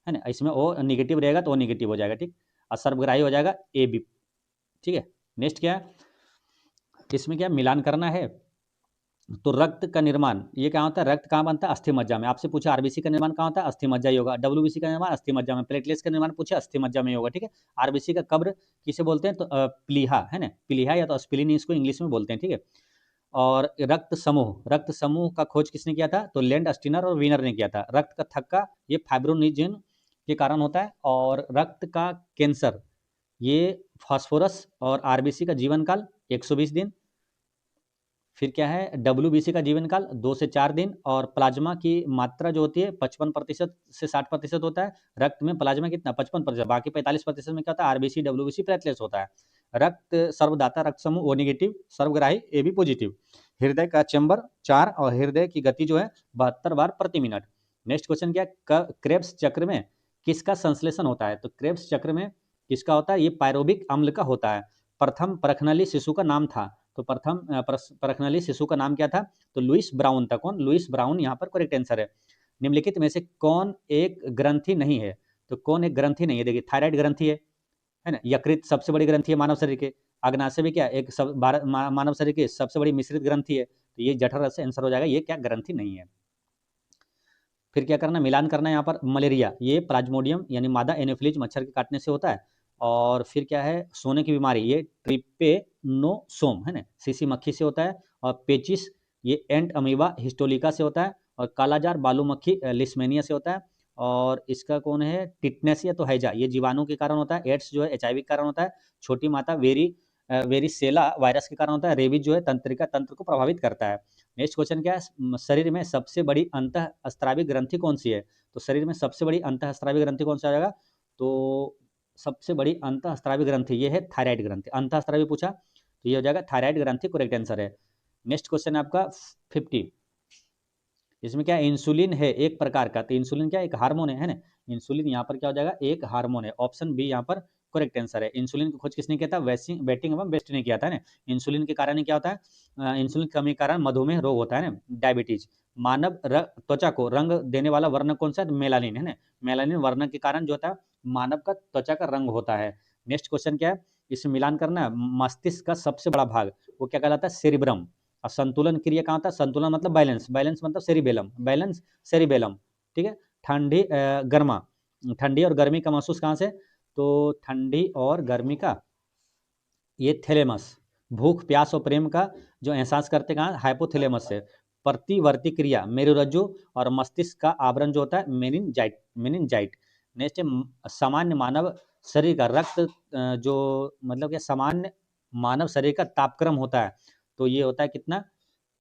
Speaker 1: है ना। इसमें ओ निगेटिव रहेगा तो ओ निगेटिव हो जाएगा, ठीक। और सर्वग्राही हो जाएगा ए बी, ठीक है। नेक्स्ट क्या है, इसमें क्या मिलान करना है। तो रक्त का निर्माण ये क्या होता है, रक्त कहाँ बनता है, अस्थि मज्जा में। आपसे पूछा आरबीसी का निर्माण कहाँ होता है, अस्थि मज्जा ही होगा। डब्ल्यूबीसी का निर्माण अस्थि मज्जा में। प्लेटलेट्स का निर्माण पूछे अस्थि मज्जा में होगा, ठीक है। आरबीसी का कब्र किसे बोलते हैं, तो प्लीहा, है ना, प्लीहा या तो स्प्लीन इसको इंग्लिश में बोलते हैं, ठीक है। और रक्त समूह का खोज किसने किया था, तो लैंड स्टीनर और वीनर ने किया था। रक्त का थक्का ये फाइब्रोनिजन के कारण होता है। और रक्त का कैंसर ये फास्फोरस। और आरबीसी का जीवन काल 120 दिन। फिर क्या है, डब्ल्यूबीसी का जीवन काल 2 से 4 दिन। और प्लाज्मा की मात्रा जो होती है 55% से 60% होता है। रक्त में प्लाज्मा कितना, 55%, बाकी 45% में क्या होता है, आरबीसी डब्ल्यूबीसी प्लेटलेट्स होता है। रक्त सर्वदाता रक्त समूह ओ निगेटिव, सर्वग्राही ए बी पॉजिटिव। हृदय का चैम्बर 4, और हृदय की गति जो है 72 बार प्रति मिनट। नेक्स्ट क्वेश्चन क्या, क्रेब्स चक्र में किसका संश्लेषण होता है, तो क्रेब्स चक्र में किसका होता है, ये पायरोबिक अम्ल का होता है। प्रथम परखनली शिशु का नाम था, तो प्रथम परखनली शिशु का नाम क्या था, तो लुइस ब्राउन था। कौन, लुइस ब्राउन यहाँ पर करेक्ट आंसर है। निम्नलिखित में से कौन एक ग्रंथि नहीं है, तो कौन एक ग्रंथि नहीं है, देखिए थायराइड ग्रंथि है ना। यकृत सबसे बड़ी ग्रंथि है मानव शरीर के। अग्नाशय भी क्या एक मानव शरीर की सबसे बड़ी मिश्रित ग्रंथि है, तो ये जठर से आंसर हो जाएगा, ये क्या ग्रंथि नहीं है। फिर क्या करना, मिलान करना है यहाँ पर। मलेरिया ये प्लाज्मोडियम यानी मादा एनोफिलीज मच्छर के काटने से होता है। और फिर क्या है, सोने की बीमारी ये ट्रिपेनोसोम, है ना, सीसी मक्खी से होता है। और पेचिस ये एंट अमीबा हिस्टोलिका से होता है। और कालाजार बालू मक्खी लिस्मेनिया से होता है। और इसका कौन है, टिटनेस या तो हैजा ये जीवाणु के कारण होता है। एड्स जो है एचआईवी के कारण होता है। छोटी माता वेरिसेला वायरस के कारण होता है। रेबीज जो है तंत्रिका तंत्र को प्रभावित करता है। नेक्स्ट क्वेश्चन क्या है, शरीर में सबसे बड़ी अंतःस्रावी ग्रंथि कौन सी है, तो शरीर में सबसे बड़ी अंतःस्रावी ग्रंथि कौन सा आ जाएगा, तो सबसे बड़ी अंतःस्रावी ग्रंथि ये है थायराइड ग्रंथि। अंतःस्रावी पूछा तो ये हो जाएगा थायराइड ग्रंथि, करेक्ट आंसर है। नेक्स्ट क्वेश्चन है आपका 50। इसमें क्या इंसुलिन है एक प्रकार का, तो इंसुलिन क्या एक हार्मोन है ना। इंसुलिन यहाँ पर क्या हो जाएगा, एक हार्मोन है। ऑप्शन बी यहाँ पर करेक्ट आंसर है। इंसुलिन की खोज किसने किया था, वेटिंग एवं बेस्ट ने किया था ना। इंसुलिन के कारण क्या होता है, इंसुलिन की कमी के कारण मधुमेह रोग होता है ना, डायबिटीज। मानव त्वचा को रंग देने वाला वर्ण कौन सा है, मेलानिन, है ना। मेलानिन वर्ण के कारण जो होता है मानव का त्वचा का रंग होता है। नेक्स्ट क्वेश्चन क्या है, इसमें मिलान करना है। मस्तिष्क का सबसे बड़ा भाग वो क्या कहलाता है, सेरिब्रम। और संतुलन क्रिया कहाँ होता है, संतुलन मतलब बैलेंस, बैलेंस मतलब सेरिबेलम, बैलेंस सेरिबेलम, ठीक है। ठंडी गर्मा, ठंडी और गर्मी का महसूस कहाँ से? तो ठंडी और गर्मी का ये थैलेमस, भूख प्यास और प्रेम का जो एहसास करते कहाँ? हाइपोथैलेमस से। प्रतिवर्ती क्रिया मेरुरज्जु और मस्तिष्क का आवरण जो होता है मेनिनजाइट, मेनिनजाइट। नेक्स्ट है सामान्य मानव शरीर का रक्त जो मतलब कि सामान्य मानव शरीर का तापक्रम होता है, तो ये होता है कितना?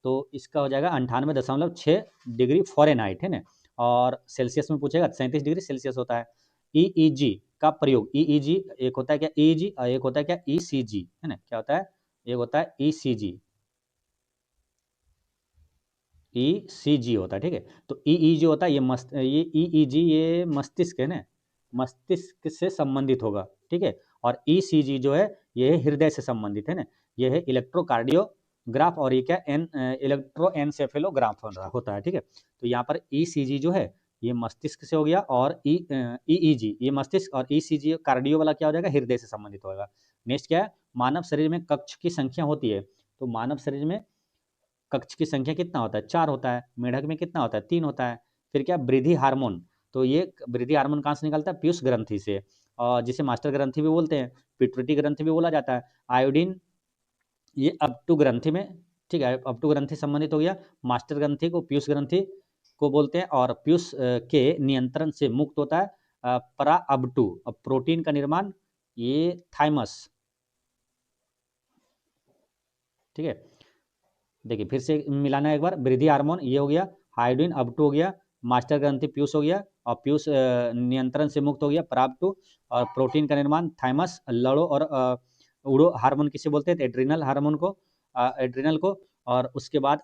Speaker 1: तो इसका हो जाएगा 98.6 डिग्री फ़ारेनहाइट, है ना। और सेल्सियस में पूछेगा 37 डिग्री सेल्सियस होता है। ईईजी का प्रयोग, ईईजी एक होता है क्या? ईईजी और एक होता है क्या? ईसीजी, है ना। क्या होता है? एक होता है ईसीजी, ईसीजी होता है, ठीक है। तो ईईजी होता है ये ईईजी ये मस्तिष्क है ना, मस्तिष्क से संबंधित होगा, ठीक है। और ईसीजी जो है ये हृदय से संबंधित है ना, ये है इलेक्ट्रोकार्डियोग्राफ और ये क्या इलेक्ट्रोएन्सेफेलोग्राफ होता है, ठीक है। तो यहाँ पर ईसीजी जो है ये मस्तिष्क से हो गया, और ईईजी ये मस्तिष्क, और ईसीजी कार्डियो वाला क्या हो जाएगा? हृदय से संबंधित होगा। नेक्स्ट क्या है? मानव शरीर में कक्ष की संख्या होती है, तो मानव शरीर में कक्ष की संख्या कितना होता है? 4 होता है। मेढक में कितना होता है? 3 होता है। फिर क्या? वृद्धि हार्मोन, तो ये वृद्धि हार्मोन कहाँ से निकलता है? पीयूष ग्रंथि से, और जिसे मास्टर ग्रंथि भी बोलते हैं, पिट्यूटरी ग्रंथि भी बोला जाता है। आयोडीन ये अपटू ग्रंथि में, ठीक है, अपटू ग्रंथि संबंधित हो गया। मास्टर ग्रंथि को पीयूष ग्रंथि को बोलते हैं, और पीयूष के नियंत्रण से मुक्त होता है परा अबटू। अब प्रोटीन का निर्माण ये थाइमस, ठीक है। देखिए फिर से मिलाना है एक बार, वृद्धि हार्मोन ये हो गया, हाइड्रोजन अब टू हो गया, मास्टर ग्रंथि पीयूष हो गया, और पीयूष नियंत्रण से मुक्त हो गया प्राप्त टू, और प्रोटीन का निर्माण थाइमस, लड़ो और उड़ो हार्मोन किसे बोलते हैं? एड्रिनल हार्मोन को, एड्रिनल को। और उसके बाद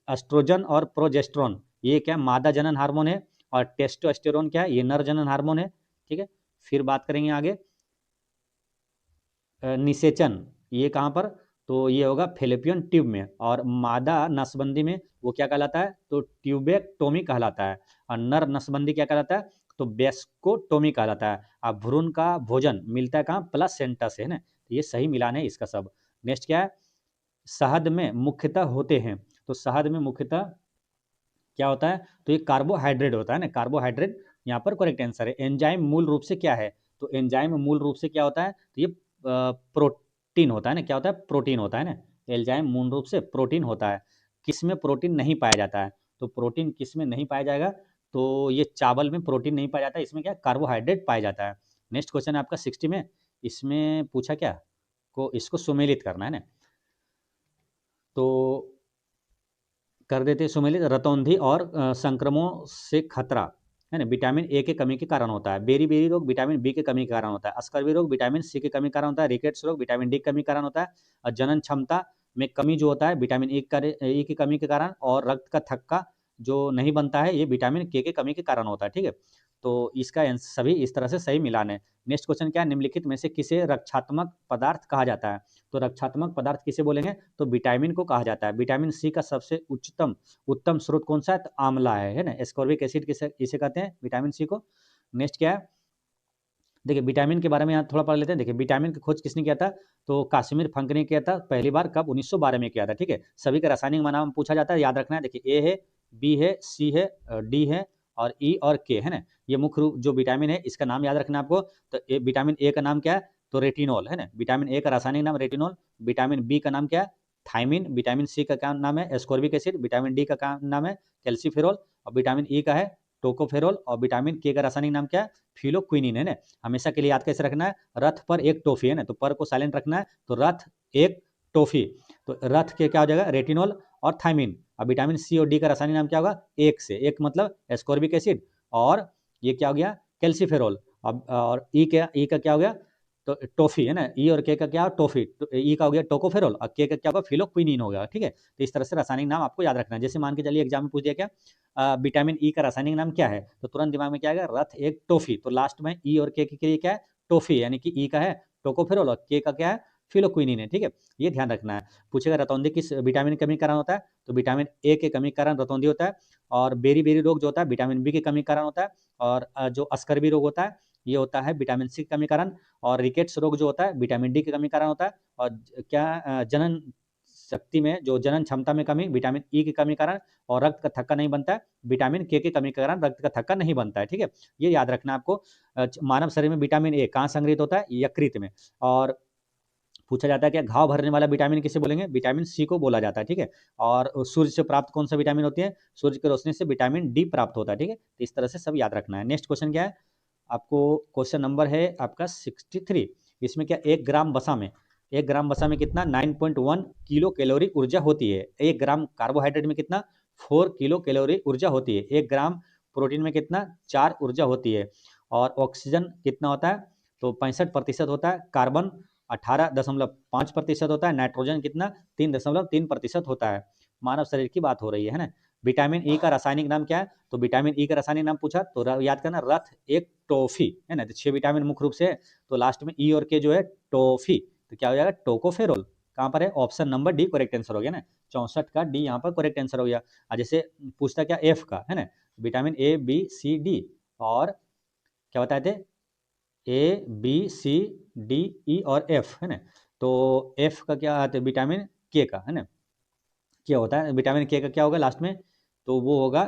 Speaker 1: एस्ट्रोजन और प्रोजेस्ट्रॉन ये क्या? मादा जनन हार्मोन है। और टेस्टोस्टेरोन क्या है? ये नर जनन हार्मोन है, ठीक है। फिर बात करेंगे आगे निषेचन, ये कहाँ पर? तो ये होगा फेलोपियन ट्यूब में, और मादा नसबंदी में वो क्या कहलाता है? तो ट्यूबेक्टोमी कहलाता है। और नर नसबंदी क्या कहलाता है? तो बेस्कोटोमी कहलाता है। अब भ्रूण का भोजन मिलता है कहाँ? प्लासेंटा से, है ना। तो ये सही मिलान है इसका सब। नेक्स्ट क्या है? शहद में मुख्यतः होते हैं, तो शहद में मुख्यतः क्या होता है? तो ये कार्बोहाइड्रेट होता है ना, कार्बोहाइड्रेट यहाँ पर करेक्ट आंसर है। एंजाइम मूल रूप से क्या है? तो एंजाइम मूल रूप से क्या होता है? तो ये प्रोटीन होता है ना। क्या होता है? प्रोटीन होता है ना। एंजाइम मूल रूप से प्रोटीन होता है। किस में प्रोटीन नहीं पाया जाता है? तो प्रोटीन किस में नहीं पाया जाएगा? तो ये चावल में प्रोटीन नहीं पाया जाता है, इसमें क्या? कार्बोहाइड्रेट पाया जाता है। नेक्स्ट क्वेश्चन है आपका 60 में, इसमें पूछा क्या को इसको सुमेलित करना है ना, तो कर देते सुमेलित। रतौंधी और संक्रमणों से खतरा, है ना, विटामिन ए के कमी के कारण होता है। बेरी बेरी रोग विटामिन बी के कमी के कारण होता है। स्कर्वी रोग विटामिन सी के कमी के कारण होता है। रिकेट्स रोग विटामिन डी के कमी के कारण होता है। और जनन क्षमता में कमी जो होता है विटामिन ए की कमी के कारण, और रक्त का थक्का जो नहीं बनता है ये विटामिन के कमी के कारण होता है, ठीक है। तो इसका सभी इस तरह से सही मिलान है। नेक्स्ट क्वेश्चन क्या है? निम्नलिखित में से किसे रक्षात्मक पदार्थ कहा जाता है? तो रक्षात्मक पदार्थ किसे बोलेंगे? तो विटामिन को कहा जाता है। विटामिन सी का सबसे उत्तम स्रोत कौन सा है? तो आंवला है ना। एस्कॉर्बिक एसिड किसे इसे कहते हैं? विटामिन सी को। नेक्स्ट क्या है? देखिए विटामिन के बारे में यहाँ थोड़ा पढ़ लेते हैं। देखिए विटामिन की खोज किसने किया था? तो काश्मीर फंक ने किया था पहली बार, कब? 1912 में किया था, ठीक है। सभी का रासायनिक नाम पूछा जाता है, याद रखना है। देखिए ए है, बी है, सी है, डी है, और ई और के, है ना। ये मुख्य रूप जो विटामिन है इसका नाम याद रखना है आपको। तो विटामिन ए का नाम क्या है? तो रेटिनॉल, है ना। विटामिन ए का रासायनिक नाम रेटिनॉल। विटामिन बी का नाम क्या है? थाइमिन। विटामिन सी का क्या नाम है? Ascorbic acid. विटामिन डी का क्या नाम है? कैल्सीफेरॉल। और विटामिन ई का है टोकोफेरॉल। और विटामिन के का रासायनिक नाम क्या है? फिलोक्विनिन, है ना। हमेशा के लिए याद कैसे रखना है? रथ पर एक टॉफी, है ना, तो पर को साइलेंट रखना है। तो रथ एक टॉफी, तो रथ के क्या हो जाएगा? रेटिनॉल और थाइमिन। और विटामिन सी और डी का रासायनिक नाम क्या होगा? एक से एक मतलब एस्कॉर्बिक एसिड, और ये क्या हो गया? कैल्सीफेरॉल। अब और ई का क्या हो गया? तो टॉफी, है ना। ई और के का क्या? टॉफी। तो ई का हो गया टोकोफेरॉल, और के का क्या होगा? फिलोक्विनिन हो गया, ठीक है। तो इस तरह से रासायनिक नाम आपको याद रखना है। जैसे मान के चलिए एग्जाम में पूछ दिया क्या विटामिन ई का रासायनिक नाम क्या है, तो तुरंत दिमाग में क्या आएगा? रथ एक टॉफी। तो लास्ट में ई और के लिए क्या है? टॉफी, यानी कि ई का है टोकोफेरॉल और के का क्या है? फिलोक्विनिन है, ठीक है। ये ध्यान रखना है। पूछेगा रतौंधी किस विटामिन की कमी के कारण होता है? तो विटामिन ए के कमी के कारण रतौंधी होता है। और बेरी बेरी रोग जो होता है विटामिन बी की कमी के कारण होता है। और जो अस्कर्वी रोग होता है ये होता है विटामिन सी की कमी के कारण। और रिकेट्स रोग जो होता है विटामिन डी की कमी के कारण होता है। और क्या जनन शक्ति में जो जनन क्षमता में कमी विटामिन ई की कमी के कारण, और रक्त का थक्का नहीं बनता है विटामिन के की कमी के कारण रक्त का थक्का नहीं बनता है। ठीक है, ये याद रखना आपको। मानव शरीर में विटामिन ए कहाँ संग्रहित होता है? यकृत में। और पूछा जाता है कि घाव भरने वाला विटामिन किसे बोलेंगे? विटामिन सी को बोला जाता है। ठीक है, और सूर्य से प्राप्त कौन सा विटामिन होती है? सूर्य की रोशनी से विटामिन डी प्राप्त होता है। ठीक है, तो इस तरह से सब याद रखना है। नेक्स्ट क्वेश्चन क्या है आपको? क्वेश्चन नंबर है आपका 63। इसमें क्या 1 ग्राम वसा में कितना? 9.1 किलो कैलोरी ऊर्जा होती है। 1 ग्राम कार्बोहाइड्रेट में कितना? 4 किलो कैलोरी ऊर्जा होती है। 1 ग्राम प्रोटीन में कितना? 4 ऊर्जा होती है। और ऑक्सीजन कितना होता है? तो 65% होता है। कार्बन 18.5% होता है। नाइट्रोजन कितना? 3.3% होता है। मानव शरीर की बात हो रही है ना। विटामिन ई का रासायनिक नाम क्या है? तो विटामिन ई का रासायनिक नाम पूछा तो याद करना, रथ एक टॉफी है ना। तो 6 विटामिन मुख्य रूप से है, तो लास्ट में ई और के जो है टॉफी, तो क्या हो जाएगा? टोकोफेरोल। कहाँ पर है? Option number D correct answer हो गया ना। 64 का डी यहाँ पर करेक्ट आंसर हो गया। जैसे पूछता क्या एफ का है ना, vitamin A B C D, और क्या बताए थे? ए बी सी डी ई और एफ है ना। तो एफ का क्या आता है? विटामिन के का है ना, क्या होता है? विटामिन के का क्या होगा लास्ट में? तो वो होगा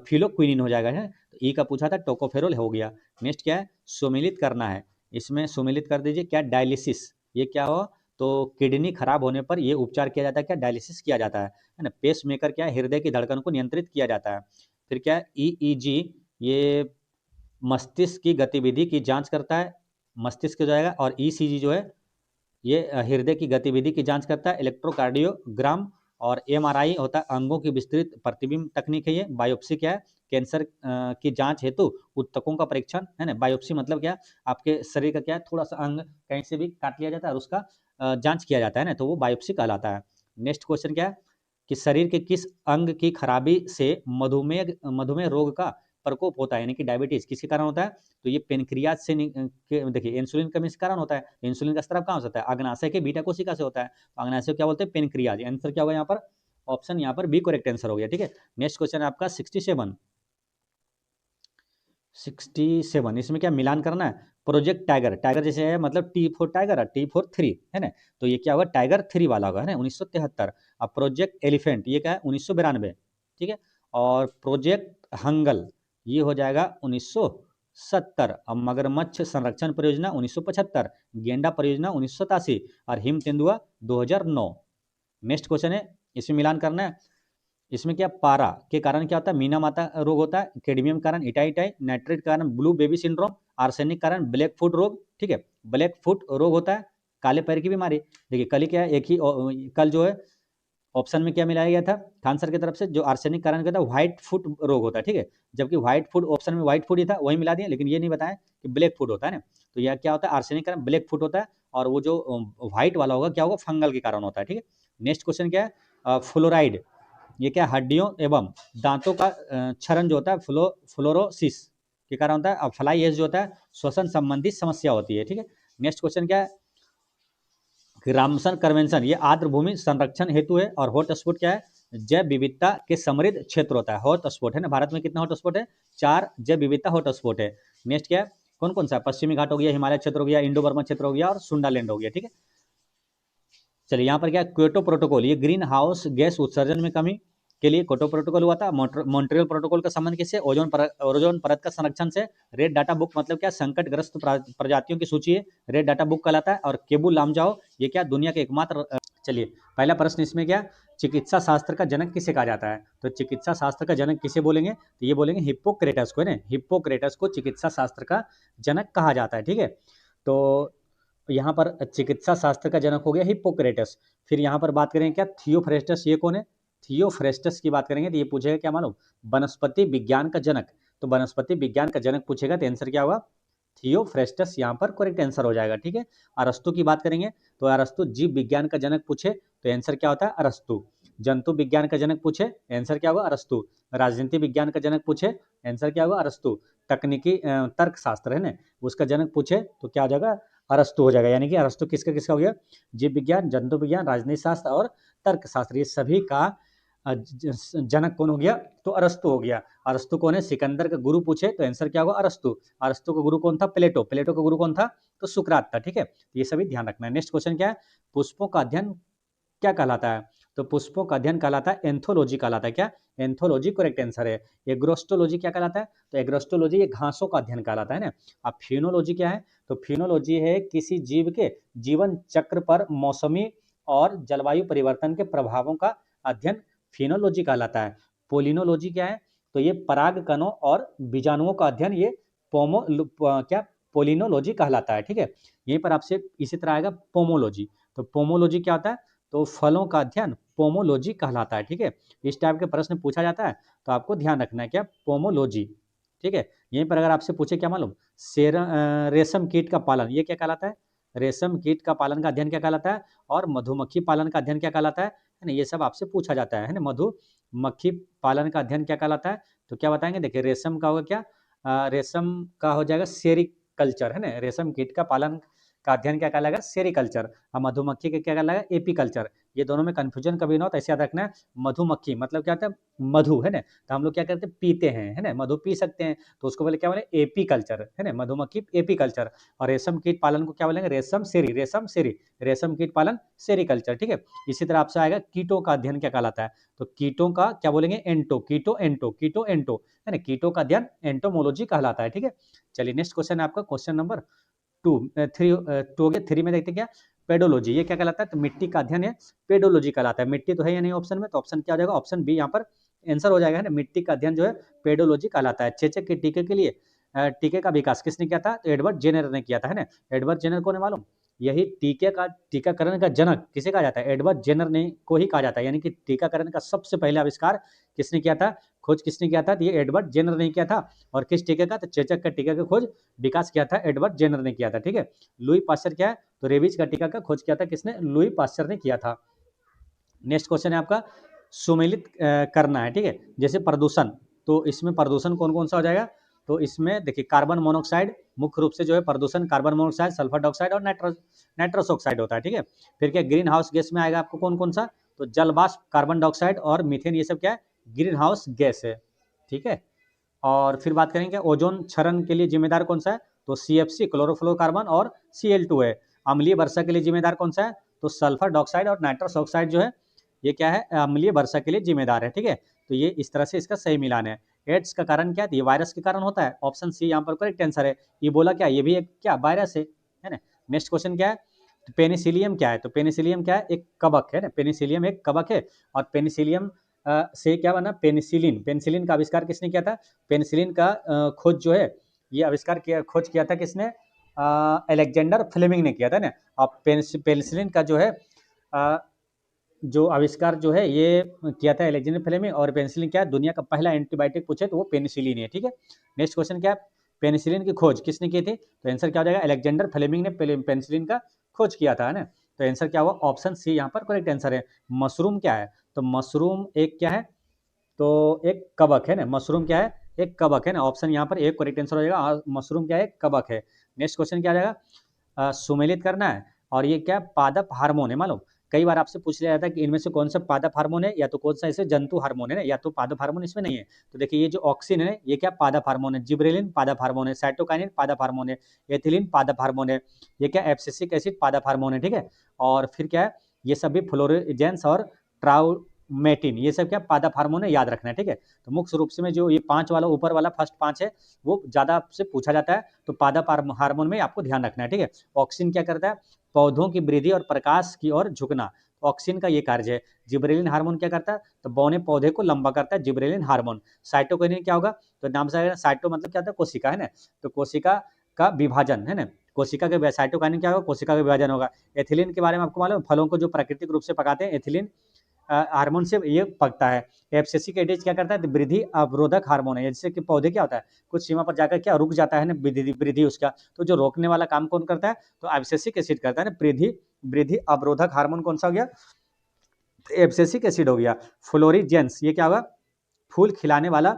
Speaker 1: फिलोक्विनिन हो जाएगा है। तो ई का पूछा था, टोकोफेरोल हो गया। नेक्स्ट क्या है? सुमेलित करना है। इसमें सुमेलित कर दीजिए। क्या? डायलिसिस। ये क्या हो? तो किडनी खराब होने पर ये उपचार किया जाता है। क्या? डायलिसिस किया जाता है ना। पेस मेकर क्या है? हृदय की धड़कन को नियंत्रित किया जाता है। फिर क्या है? ईईजी, ये मस्तिष्क की गतिविधि की जांच करता है, मस्तिष्क जो जाएगा। और ईसीजी जो है ये हृदय की गतिविधि की जांच करता है। इलेक्ट्रोकार्डियोग्राम और एमआरआई होता है अंगों की विस्तृत प्रतिबिंब तकनीक है ये। बायोप्सी क्या है? कैंसर की जांच हेतु ऊतकों का परीक्षण है ना। बायोप्सी मतलब क्या? आपके शरीर का क्या है? थोड़ा सा अंग कहीं से भी काट लिया जाता है और उसका जांच किया जाता है ना, तो वो बायोप्सी कहलाता है। नेक्स्ट क्वेश्चन क्या है कि शरीर के किस अंग की खराबी से मधुमेह रोग का प्रकोप होता है, यानी कि डायबिटीज किसके कारण होता है? तो ये पेनक्रियाज से देखिए इंसुलिन कमी के कारण होता है। इंसुलिन का स्राव कहाँ से होता है? अग्नाशय के बीटा कोशिका से होता है। तो अग्नाशय को क्या बोलते हैं? पेनक्रियाज। आंसर क्या होगा यहाँ पर? ऑप्शन यहाँ पर बी करेक्ट आंसर हो गया। ठीक है, नेक्स्ट क्वेश्चन है आपका 67। इसमें क्या मिलान करना है? प्रोजेक्ट टाइगर, टाइगर जैसे है मतलब टी फॉर टाइगर और टी फॉर थ्री है ना। तो ये क्या होगा? टाइगर 3 वाला होगा है ना, 1973। अब प्रोजेक्ट एलिफेंट ये क्या है? 1992। ठीक है, और प्रोजेक्ट हंगल ये हो जाएगा 1970। अब मगरमच्छ संरक्षण परियोजना 1975, गेंडा परियोजना 1987 और हिम तेंदुआ 2009। नेक्स्ट क्वेश्चन है, इसमें मिलान करना है। इसमें क्या? पारा के कारण क्या होता है? मीना माता रोग होता है। कैडमियम कारण इटाइटाई, नाइट्रेट कारण ब्लू बेबी सिंड्रोम, आर्सेनिक कारण ब्लैक फुट रोग। ठीक है, ब्लैक फुट रोग होता है काले पैर की बीमारी। देखिए कल क्या है, एक ही कल जो है ऑप्शन में क्या मिलाया गया था खान सर की तरफ से? जो आर्सेनिक कारण क्या था? व्हाइट फुट रोग होता है। ठीक है, जबकि व्हाइट फुट ऑप्शन में व्हाइट फुट ही था, वही मिला दिया, लेकिन ये नहीं बताया कि ब्लैक फुट होता है ना। तो यह क्या होता है? आर्सेनिक कारण ब्लैक फुट होता है, और वो जो व्हाइट वाला होगा क्या होगा? फंगल के कारण होता है। ठीक है, नेक्स्ट क्वेश्चन क्या है? फ्लोराइड ये क्या? हड्डियों एवं दांतों का क्षरण जो होता है फ्लोरोसिस के कारण होता है। और फ्लाई एज जो होता है श्वसन संबंधी समस्या होती है। ठीक है, नेक्स्ट क्वेश्चन क्या है? रामसन कन्वेंशन ये आर्द्र भूमि संरक्षण हेतु है। और हॉटस्पॉट क्या है? जैव विविधता के समृद्ध क्षेत्र होता है। हॉटस्पॉट है ना, भारत में कितना हॉटस्पॉट है? 4 जैव विविधता हॉटस्पॉट है। नेक्स्ट क्या है? कौन कौन सा? पश्चिमी घाट हो गया, हिमालय क्षेत्र हो गया, इंडो बर्मा क्षेत्र हो गया और सुंडालैंड हो गया। ठीक है, चलिए यहाँ पर क्या? क्योटो प्रोटोकॉल ये ग्रीन हाउस गैस उत्सर्जन में कमी के लिए क्योटो प्रोटोकॉल हुआ था। मॉन्ट्रियल प्रोटोकॉल का संबंध किससे? ओजोन परत का संरक्षण से। रेड डाटा बुक मतलब क्या? संकटग्रस्त प्रजातियों की सूची है, रेड डाटा बुक कहलाता है। और केबू लामजाओ ये क्या? दुनिया के एकमात्र चलिए पहला प्रश्न इसमें क्या? चिकित्सा शास्त्र का जनक किसे कहा जाता है? तो चिकित्सा शास्त्र का जनक किसे बोलेंगे? तो ये बोलेंगे हिप्पोक्रेटस को है ना। हिप्पोक्रेटस को चिकित्सा शास्त्र का जनक कहा जाता है। ठीक है, तो यहाँ पर चिकित्सा शास्त्र का जनक हो गया हिप्पोक्रेटस। फिर यहाँ पर बात करें क्या? थियोफ्रेस्टस ये कौन है? थियोफ्रेस्टस की बात करेंगे तो ये पूछेगा क्या मालूम? वनस्पति विज्ञान का जनक। तो वनस्पति विज्ञान का जनक पूछेगा तो आंसर क्या होगा? थियोफ्रेस्टस यहाँ पर करेक्ट आंसर हो जाएगा। ठीक है, अरस्तु की बात करेंगे तो अरस्तु जीव विज्ञान का जनक पूछे तो आंसर क्या होता है? अरस्तु। जंतु विज्ञान का जनक पूछे आंसर क्या होगा? अरस्तु। राजनीति विज्ञान का जनक पूछे आंसर क्या होगा? अरस्तु। तकनीकी तर्क शास्त्र है ना, उसका जनक पूछे तो क्या हो जाएगा? अरस्तु हो जाएगा। यानी कि अरस्तु किसका किसका हो गया? जीव विज्ञान, जंतु विज्ञान, राजनीति शास्त्र और तर्क शास्त्र, ये सभी का जनक कौन हो गया? तो अरस्तु हो गया। अरस्तु कौन है? सिकंदर का गुरु पूछे तो आंसर क्या होगा? अरस्तु। अरस्तु का गुरु कौन था? प्लेटो। प्लेटो का गुरु कौन था? तो सुकरात था। ठीक है, ये सभी ध्यान रखना है। नेक्स्ट क्वेश्चन क्या है? पुष्पों का अध्ययन क्या कहलाता है? तो पुष्पों का अध्ययन कहलाता है एंथोलॉजी कहलाता है। क्या? एंथोलॉजी करेक्ट आंसर है। एग्रोस्टोलॉजी क्या कहलाता है? तो एग्रोस्टोलॉजी ये घासों का अध्ययन कहलाता है ना। अब फिनोलॉजी क्या है? तो फिनोलॉजी है किसी जीव के जीवन चक्र पर मौसमी और जलवायु परिवर्तन के प्रभावों का अध्ययन फिनोलॉजी कहलाता है। पोलिनोलॉजी क्या है? तो ये पराग कणों और बीजाणुओं का अध्ययन ये क्या पोलिनोलॉजी कहलाता है। ठीक है, यहीं पर आपसे इसी तरह आएगा पोमोलॉजी। तो पोमोलॉजी क्या होता है? तो फलों का अध्ययन पोमोलॉजी कहलाता है। ठीक है, इस टाइप के प्रश्न पूछा जाता है तो आपको ध्यान रखना है क्या? पोमोलॉजी। ठीक है, यहीं पर अगर आपसे पूछे क्या मालूम, रेशम कीट का पालन ये क्या कहलाता है? रेशम कीट का पालन का अध्ययन क्या कहलाता है? और मधुमक्खी पालन का अध्ययन क्या कहलाता है ना? ये सब आपसे पूछा जाता है ना। मधुमक्खी पालन का अध्ययन क्या कहलाता है? तो क्या बताएंगे, देखिए रेशम का होगा क्या, रेशम का हो जाएगा सेरिकल्चर है ना। रेशम कीट का पालन का अध्ययन क्या कहलाएगा? सेरिकल्चर। और मधुमक्खी का क्या कहलाएगा? एपीकल्चर। ये दोनों में कंफ्यूजन कभी ना हो, तो ऐसे याद रखना है। मधुमक्खी मतलब क्या होता है? मधु है ना, तो हम लोग क्या करते हैं? पीते हैं है ना, मधु पी सकते हैं, तो उसको बोले क्या बोले? एपीकल्चर है ना, मधुमक्खी एपीकल्चर। और रेशम कीट पालन को क्या बोलेंगे? रेशम कीट पालन सेरिकल्चर। ठीक है, इसी तरह आपसे आएगा कीटों का अध्ययन क्या कहलाता है? तो कीटों का क्या बोलेंगे? कीटो एंटो है ना, कीटों का अध्ययन एंटोमोलॉजी कहलाता है। ठीक है, चलिए नेक्स्ट क्वेश्चन है आपका क्वेश्चन नंबर 3 में देखते हैं क्या? पेडोलॉजी ये क्या कहलाता है? तो मिट्टी का अध्ययन है पेडोलॉजी कहलाता है। मिट्टी तो है या नहीं ऑप्शन में, तो ऑप्शन क्या हो जाएगा? ऑप्शन बी यहाँ पर आंसर हो जाएगा है ना। मिट्टी का अध्ययन जो है पेडोलॉजी कहलाता है। चेचक के टीके के लिए टीके का विकास किसने किया था? तो एडवर्ड जेनर ने किया था है ना। एडवर्ड जेनर को नहीं मालूम, यही टीकाकरण का जनक किसे कहा जाता है? एडवर्ड जेनर ने को ही कहा जाता है। यानी कि टीकाकरण का सबसे पहले आविष्कार किसने किया था? खोज किसने किया था? तो ये एडवर्ड जेनर ने किया था। और किस टीके का? तो चेचक का टीका का खोज विकास किया था एडवर्ड जेनर ने किया था। ठीक है, लुई पास्चर क्या है? तो रेबीज का टीका का खोज किया था किसने? लुई पास्चर ने किया था। नेक्स्ट क्वेश्चन है आपका सुमेलित करना है। ठीक है, जैसे प्रदूषण, तो इसमें प्रदूषण कौन कौन सा हो जाएगा? तो इसमें देखिए कार्बन मोनोऑक्साइड मुख्य रूप से जो है प्रदूषण कार्बन मोनोऑक्साइड, सल्फर डाइऑक्साइड और नाइट्रस ऑक्साइड होता है। ठीक है, फिर क्या ग्रीन हाउस गैस में आएगा आपको कौन कौन सा? तो जल वाष्प, कार्बन डाइऑक्साइड और मीथेन, ये सब क्या है? ग्रीन हाउस गैस है। ठीक है, और फिर बात करेंगे ओजोन क्षरण के लिए जिम्मेदार कौन सा है? तो CFC क्लोरोफ्लोरोकार्बन और Cl2 है। अम्लीय वर्षा के लिए जिम्मेदार कौन सा है? तो सल्फर डाइऑक्साइड और नाइट्रस ऑक्साइड जो है ये क्या है? अम्लीय वर्षा के लिए जिम्मेदार है। ठीक है, तो ये इस तरह से इसका सही मिलान है। एड्स का कारण क्या है? ये वायरस के कारण होता है। ऑप्शन सी यहाँ पर करेक्ट आंसर है। इबोला क्या? ये भी एक क्या वायरस है ना। नेक्स्ट क्वेश्चन क्या है? तो पेनिसिलियम क्या है? तो पेनिसिलियम क्या है? एक कवक है ना। पेनिसिलियम एक कवक है। और पेनिसिलियम से क्या बना? पेनिसिलिन। पेनिसिलिन का आविष्कार किसने किया था? पेनिसिलिन का खोज जो है ये खोज किया था किसने? अलेक्जेंडर फ्लेमिंग ने किया था ना। और पेनिसिलिन का जो है जो आविष्कार जो है ये किया था अलेक्जेंडर फ्लेमिंग। और पेनिसिलिन क्या है? दुनिया का पहला एंटीबायोटिक पूछे तो वो पेनिसिलिन है। ठीक है, नेक्स्ट क्वेश्चन क्या है? पेनिसिलिन की खोज किसने की थी? तो आंसर क्या हो जाएगा? अलेक्जेंडर फ्लेमिंग ने पेनिसिलिन का खोज किया था, है ना। तो आंसर क्या हुआ? ऑप्शन सी यहाँ पर करेक्ट आंसर है। मशरूम क्या है? तो मशरूम एक क्या है? तो एक कवक है ना। मशरूम क्या है? एक कवक है ना। ऑप्शन यहाँ पर एक करेक्ट आंसर हो जाएगा। मशरूम क्या है? कवक है। नेक्स्ट क्वेश्चन क्या आ जाएगा? सुमेलित करना है। और ये क्या? पादप हार्मोन है। मालूम, कई बार आपसे पूछ लिया जाता है कि इनमें से कौन सा पादप हार्मोन है, या तो कौन सा ऐसे जंतु हार्मोन है ना, या तो पादप हार्मोन इसमें नहीं है। तो देखिए ये जो ऑक्सिन है ये क्या पादप हार्मोन है? जिब्रेलिन पादप हार्मोन है। साइटोकाइनिन पादप हार्मोन है। एथिलीन पादप हार्मोन है। ये क्या? एब्सिसिक एसिड पादप हार्मोन है। ठीक है, और फिर क्या है? ये सभी फ्लोरोजेंस और ट्राउमेटिन, ये सब क्या पादप हार्मोन है, याद रखना है। ठीक है, तो मुख्य रूप से में जो ये 5 वाला ऊपर वाला फर्स्ट 5 है वो ज्यादा से पूछा जाता है, तो पादप हार्मोन में आपको ध्यान रखना है। ठीक है, ऑक्सिन क्या करता है? पौधों की वृद्धि और प्रकाश की ओर झुकना, ऑक्सिन का ये कार्य है। जिब्रेलिन हार्मोन क्या करता है? तो बौने पौधे को लंबा करता है जिब्रेलिन हार्मोन। साइटोकिनिन क्या होगा? तो नाम से आएगा, साइटो मतलब क्या होता है? कोशिका है ना, तो कोशिका का विभाजन है ना। कोशिका के साइटोकाइनिन क्या होगा? कोशिका का विभाजन होगा। एथिलीन के बारे में आपको मालूम है? फलों को जो प्राकृतिक रूप से पकाते हैं एथिलीन हार्मोन से ये पकता है। एब्सिसिक एसिड क्या करता है? तो वृद्धि अवरोधक हार्मोन है। जैसे कि पौधे क्या होता है? कुछ सीमा पर जाकर क्या रुक जाता है ना, वृद्धि उसका, तो जो रोकने वाला काम कौन करता है? तो एब्सिसिक एसिड करता है ना। वृद्धि अवरोधक हार्मोन कौन सा हो गया? एब्सिसिक एसिड हो गया। फ्लोरीजेंस ये क्या होगा? फूल खिलाने वाला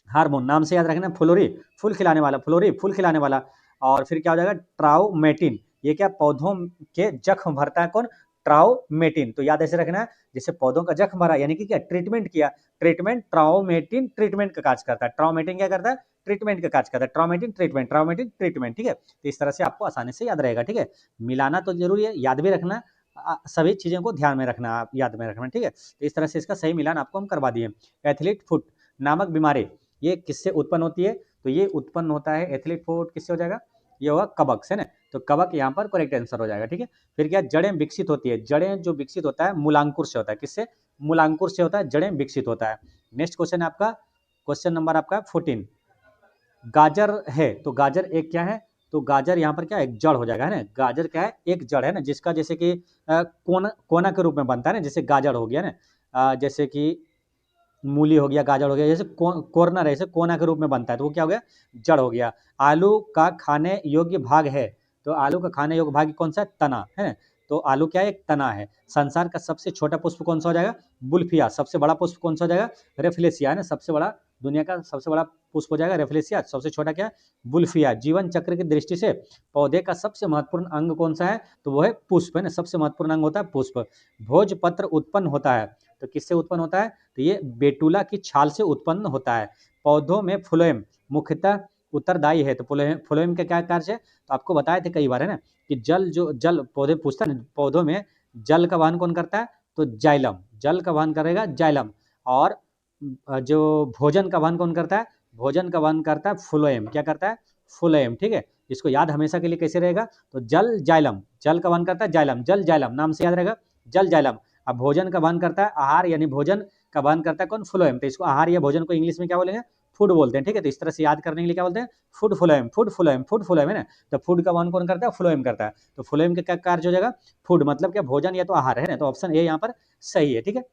Speaker 1: हार्मोन, नाम से याद रखना, फ्लोरी फूल खिलाने वाला, फ्लोरी फूल खिलाने वाला। और फिर क्या हो जाएगा? ट्राउमेटिन, ये क्या पौधों के जख्म भरता है? कौन? ट्राउमेटिन। तो याद ऐसे रखना है, जैसे पौधों का जख्म भरा यानी कि क्या? ट्रीटमेंट किया, ट्रीटमेंट ट्राउमेटिन ट्रीटमेंट का कार्य करता है। ट्राउमेटिन क्या करता है? ट्रीटमेंट का कार्य करता है। ट्राउमेटिन ट्रीटमेंट। ठीक है, तो इस तरह से आपको आसानी से याद रहेगा। ठीक है, मिलाना तो जरूरी है, याद भी रखना, सभी चीज़ों को ध्यान में रखना, आप याद में रखना, ठीक है। तो इस तरह से इसका सही मिलान आपको हम करवा दिए। एथलीट फुट नामक बीमारी ये किससे उत्पन्न होती है? तो ये उत्पन्न होता है एथलीट फुट किससे हो जाएगा? ये होगा कवक से ना, तो कवक यहाँ पर करेक्ट आंसर हो जाएगा, ठीक है। फिर क्या जड़ें विकसित होती है? जड़ें जो विकसित होता है मूलांकुर से होता है। किससे? मूलांकुर से होता है, जड़ें विकसित होता है। नेक्स्ट क्वेश्चन है आपका, क्वेश्चन नंबर आपका 14। गाजर है तो गाजर एक क्या है? तो गाजर यहाँ पर क्या एक जड़ हो जाएगा, है ना। गाजर क्या है? एक जड़ है ना, जिसका जैसे कि कोना कोना के रूप में बनता है ना, जैसे गाजर हो गया ना, जैसे कि मूली हो गया, गाजर हो गया, जैसे कॉर्नर है, जैसे कोना के रूप में बनता है, तो वो क्या हो गया? जड़ हो गया। आलू का खाने योग्य भाग है, तो आलू का खाने योग्य भाग कौन सा है? तना, है ना। तो आलू क्या है? एक तना है। संसार का सबसे छोटा पुष्प कौन सा हो जाएगा? बुल्फिया। सबसे बड़ा पुष्प कौन सा हो जाएगा? रेफ्लेसिया, है ना। सबसे बड़ा, दुनिया का सबसे बड़ा पुष्प हो जाएगा रेफ्लेसिया। सबसे छोटा क्या? बुल्फिया। जीवन चक्र की दृष्टि से पौधे का सबसे महत्वपूर्ण अंग कौन सा है? तो वो है पुष्प, है ना। सबसे महत्वपूर्ण अंग होता है पुष्प। भोजपत्र उत्पन्न होता है, तो किससे उत्पन्न होता है? तो ये बेटुला की छाल से उत्पन्न होता है। पौधों में फ्लोएम मुख्यतः उत्तरदायी है, तो फ्लोएम का क्या कार्य है? तो आपको बताए थे कई बार, है ना, कि जल, जो जल पौधे पूछता है, पौधों में जल का वहन कौन करता है? तो जाइलम, जल का वहन करेगा जाइलम। और जो भोजन का वहन कौन करता है? भोजन का वहन करता है फ्लोएम। क्या करता है? फ्लोएम, ठीक है। इसको याद हमेशा के लिए कैसे रहेगा? तो जल जाइलम, जल का वहन करता है जाइलम, जल जाइलम नाम से याद रहेगा, जल जाइलम। अब भोजन का वहन करता है आहार, यानी भोजन का वहन करता है कौन? फ्लोएम। तो इसको आहार या भोजन को इंग्लिश में क्या बोलेंगे? फूड बोलते हैं, ठीक है। तो इस तरह से याद करने के लिए क्या बोलते हैं? Food phloem, food phloem, food phloem, है ना। तो फूड का वहन कौन करता है? फ्लोएम करता है। तो फ्लोएम का क्या कार्य हो जाएगा? फूड मतलब क्या? भोजन या तो आहार, है ना। तो ऑप्शन ए यहाँ पर सही है, ठीक है।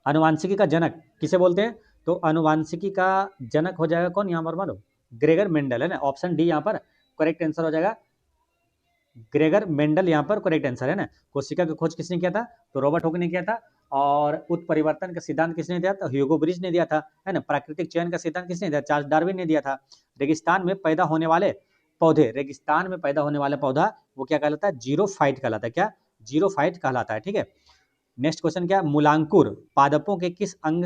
Speaker 1: अनुवांशिकी का जनक किसे बोलते हैं? तो अनुवांशिकी का जनक हो जाएगा कौन यहाँ पर मालूम? ग्रेगर मेंडल, है ना। ऑप्शन डी यहाँ पर करेक्ट आंसर हो जाएगा। ग्रेगर मेंडल यहाँ पर करेक्ट आंसर, है ना। कोशिका की खोज किसने किया था? तो रॉबर्ट हुक ने किया था। और उत्परिवर्तन का सिद्धांत किसने दिया था? ह्यूगो ब्रिज ने दिया था, है ना। प्राकृतिक चयन का सिद्धांत किसने दिया? चार्ल्स डार्विन ने दिया था। रेगिस्तान में पैदा होने वाले पौधे, रेगिस्तान में पैदा होने वाला पौधा वो क्या कहलाता है? जीरोफाइट कहलाता है। क्या? जीरोफाइट कहलाता है, ठीक है। नेक्स्ट क्वेश्चन क्या? मूलांकुर पादपों के किस अंग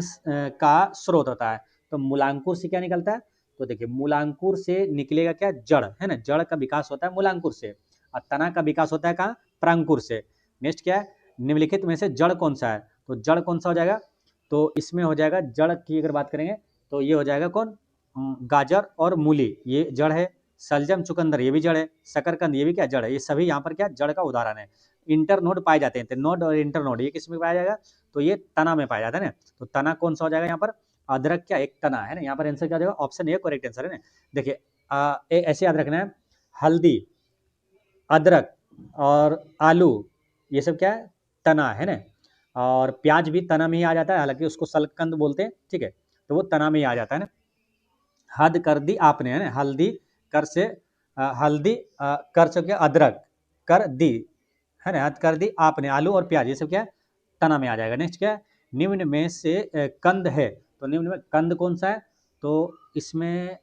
Speaker 1: का स्रोत होता है? तो मूलांकुर से क्या निकलता है? तो देखिए मूलांकुर से निकलेगा क्या? जड़, है ना। जड़ का विकास होता है मूलांकुर से, और तना का विकास होता है कहाँ? प्रांकुर से। नेक्स्ट क्या है? निम्नलिखित में से जड़ कौन सा है? तो जड़ कौन सा हो जाएगा? तो इसमें हो जाएगा जड़ की अगर बात करेंगे तो ये हो जाएगा कौन? गाजर और मूली ये जड़ है। सलजम चुकंदर ये भी जड़ है। शकरकंद ये भी क्या? जड़ है। ये सभी यहाँ पर क्या? जड़ का उदाहरण है। इंटरनोड पाए जाते हैं, तो नोड और इंटरनोड ये किस में पाया जाएगा? तो ये तना में पाया जाता है ना। तो तना कौन सा हो जाएगा यहाँ पर? अदरक क्या एक तना है ना। यहाँ पर आंसर क्या हो जाएगा? ऑप्शन ए करेक्ट आंसर, है ना। देखिए ऐसे याद रखना है, हल्दी, अदरक और आलू ये सब क्या है? तना, है ना। और प्याज भी तना में ही आ जाता है, हालांकि उसको सलकंद बोलते हैं, ठीक है। तो वो तना में ही आ जाता है ना। हद कर दी आपने, है ना। हल्दी कर से हल्दी कर से क्या? अदरक कर दी, है ना। हद कर दी आपने। आलू और प्याज ये सब क्या है? तना में आ जाएगा। नेक्स्ट क्या है? निम्न में से कंद है, तो निम्न में कंद कौन सा है? तो इसमें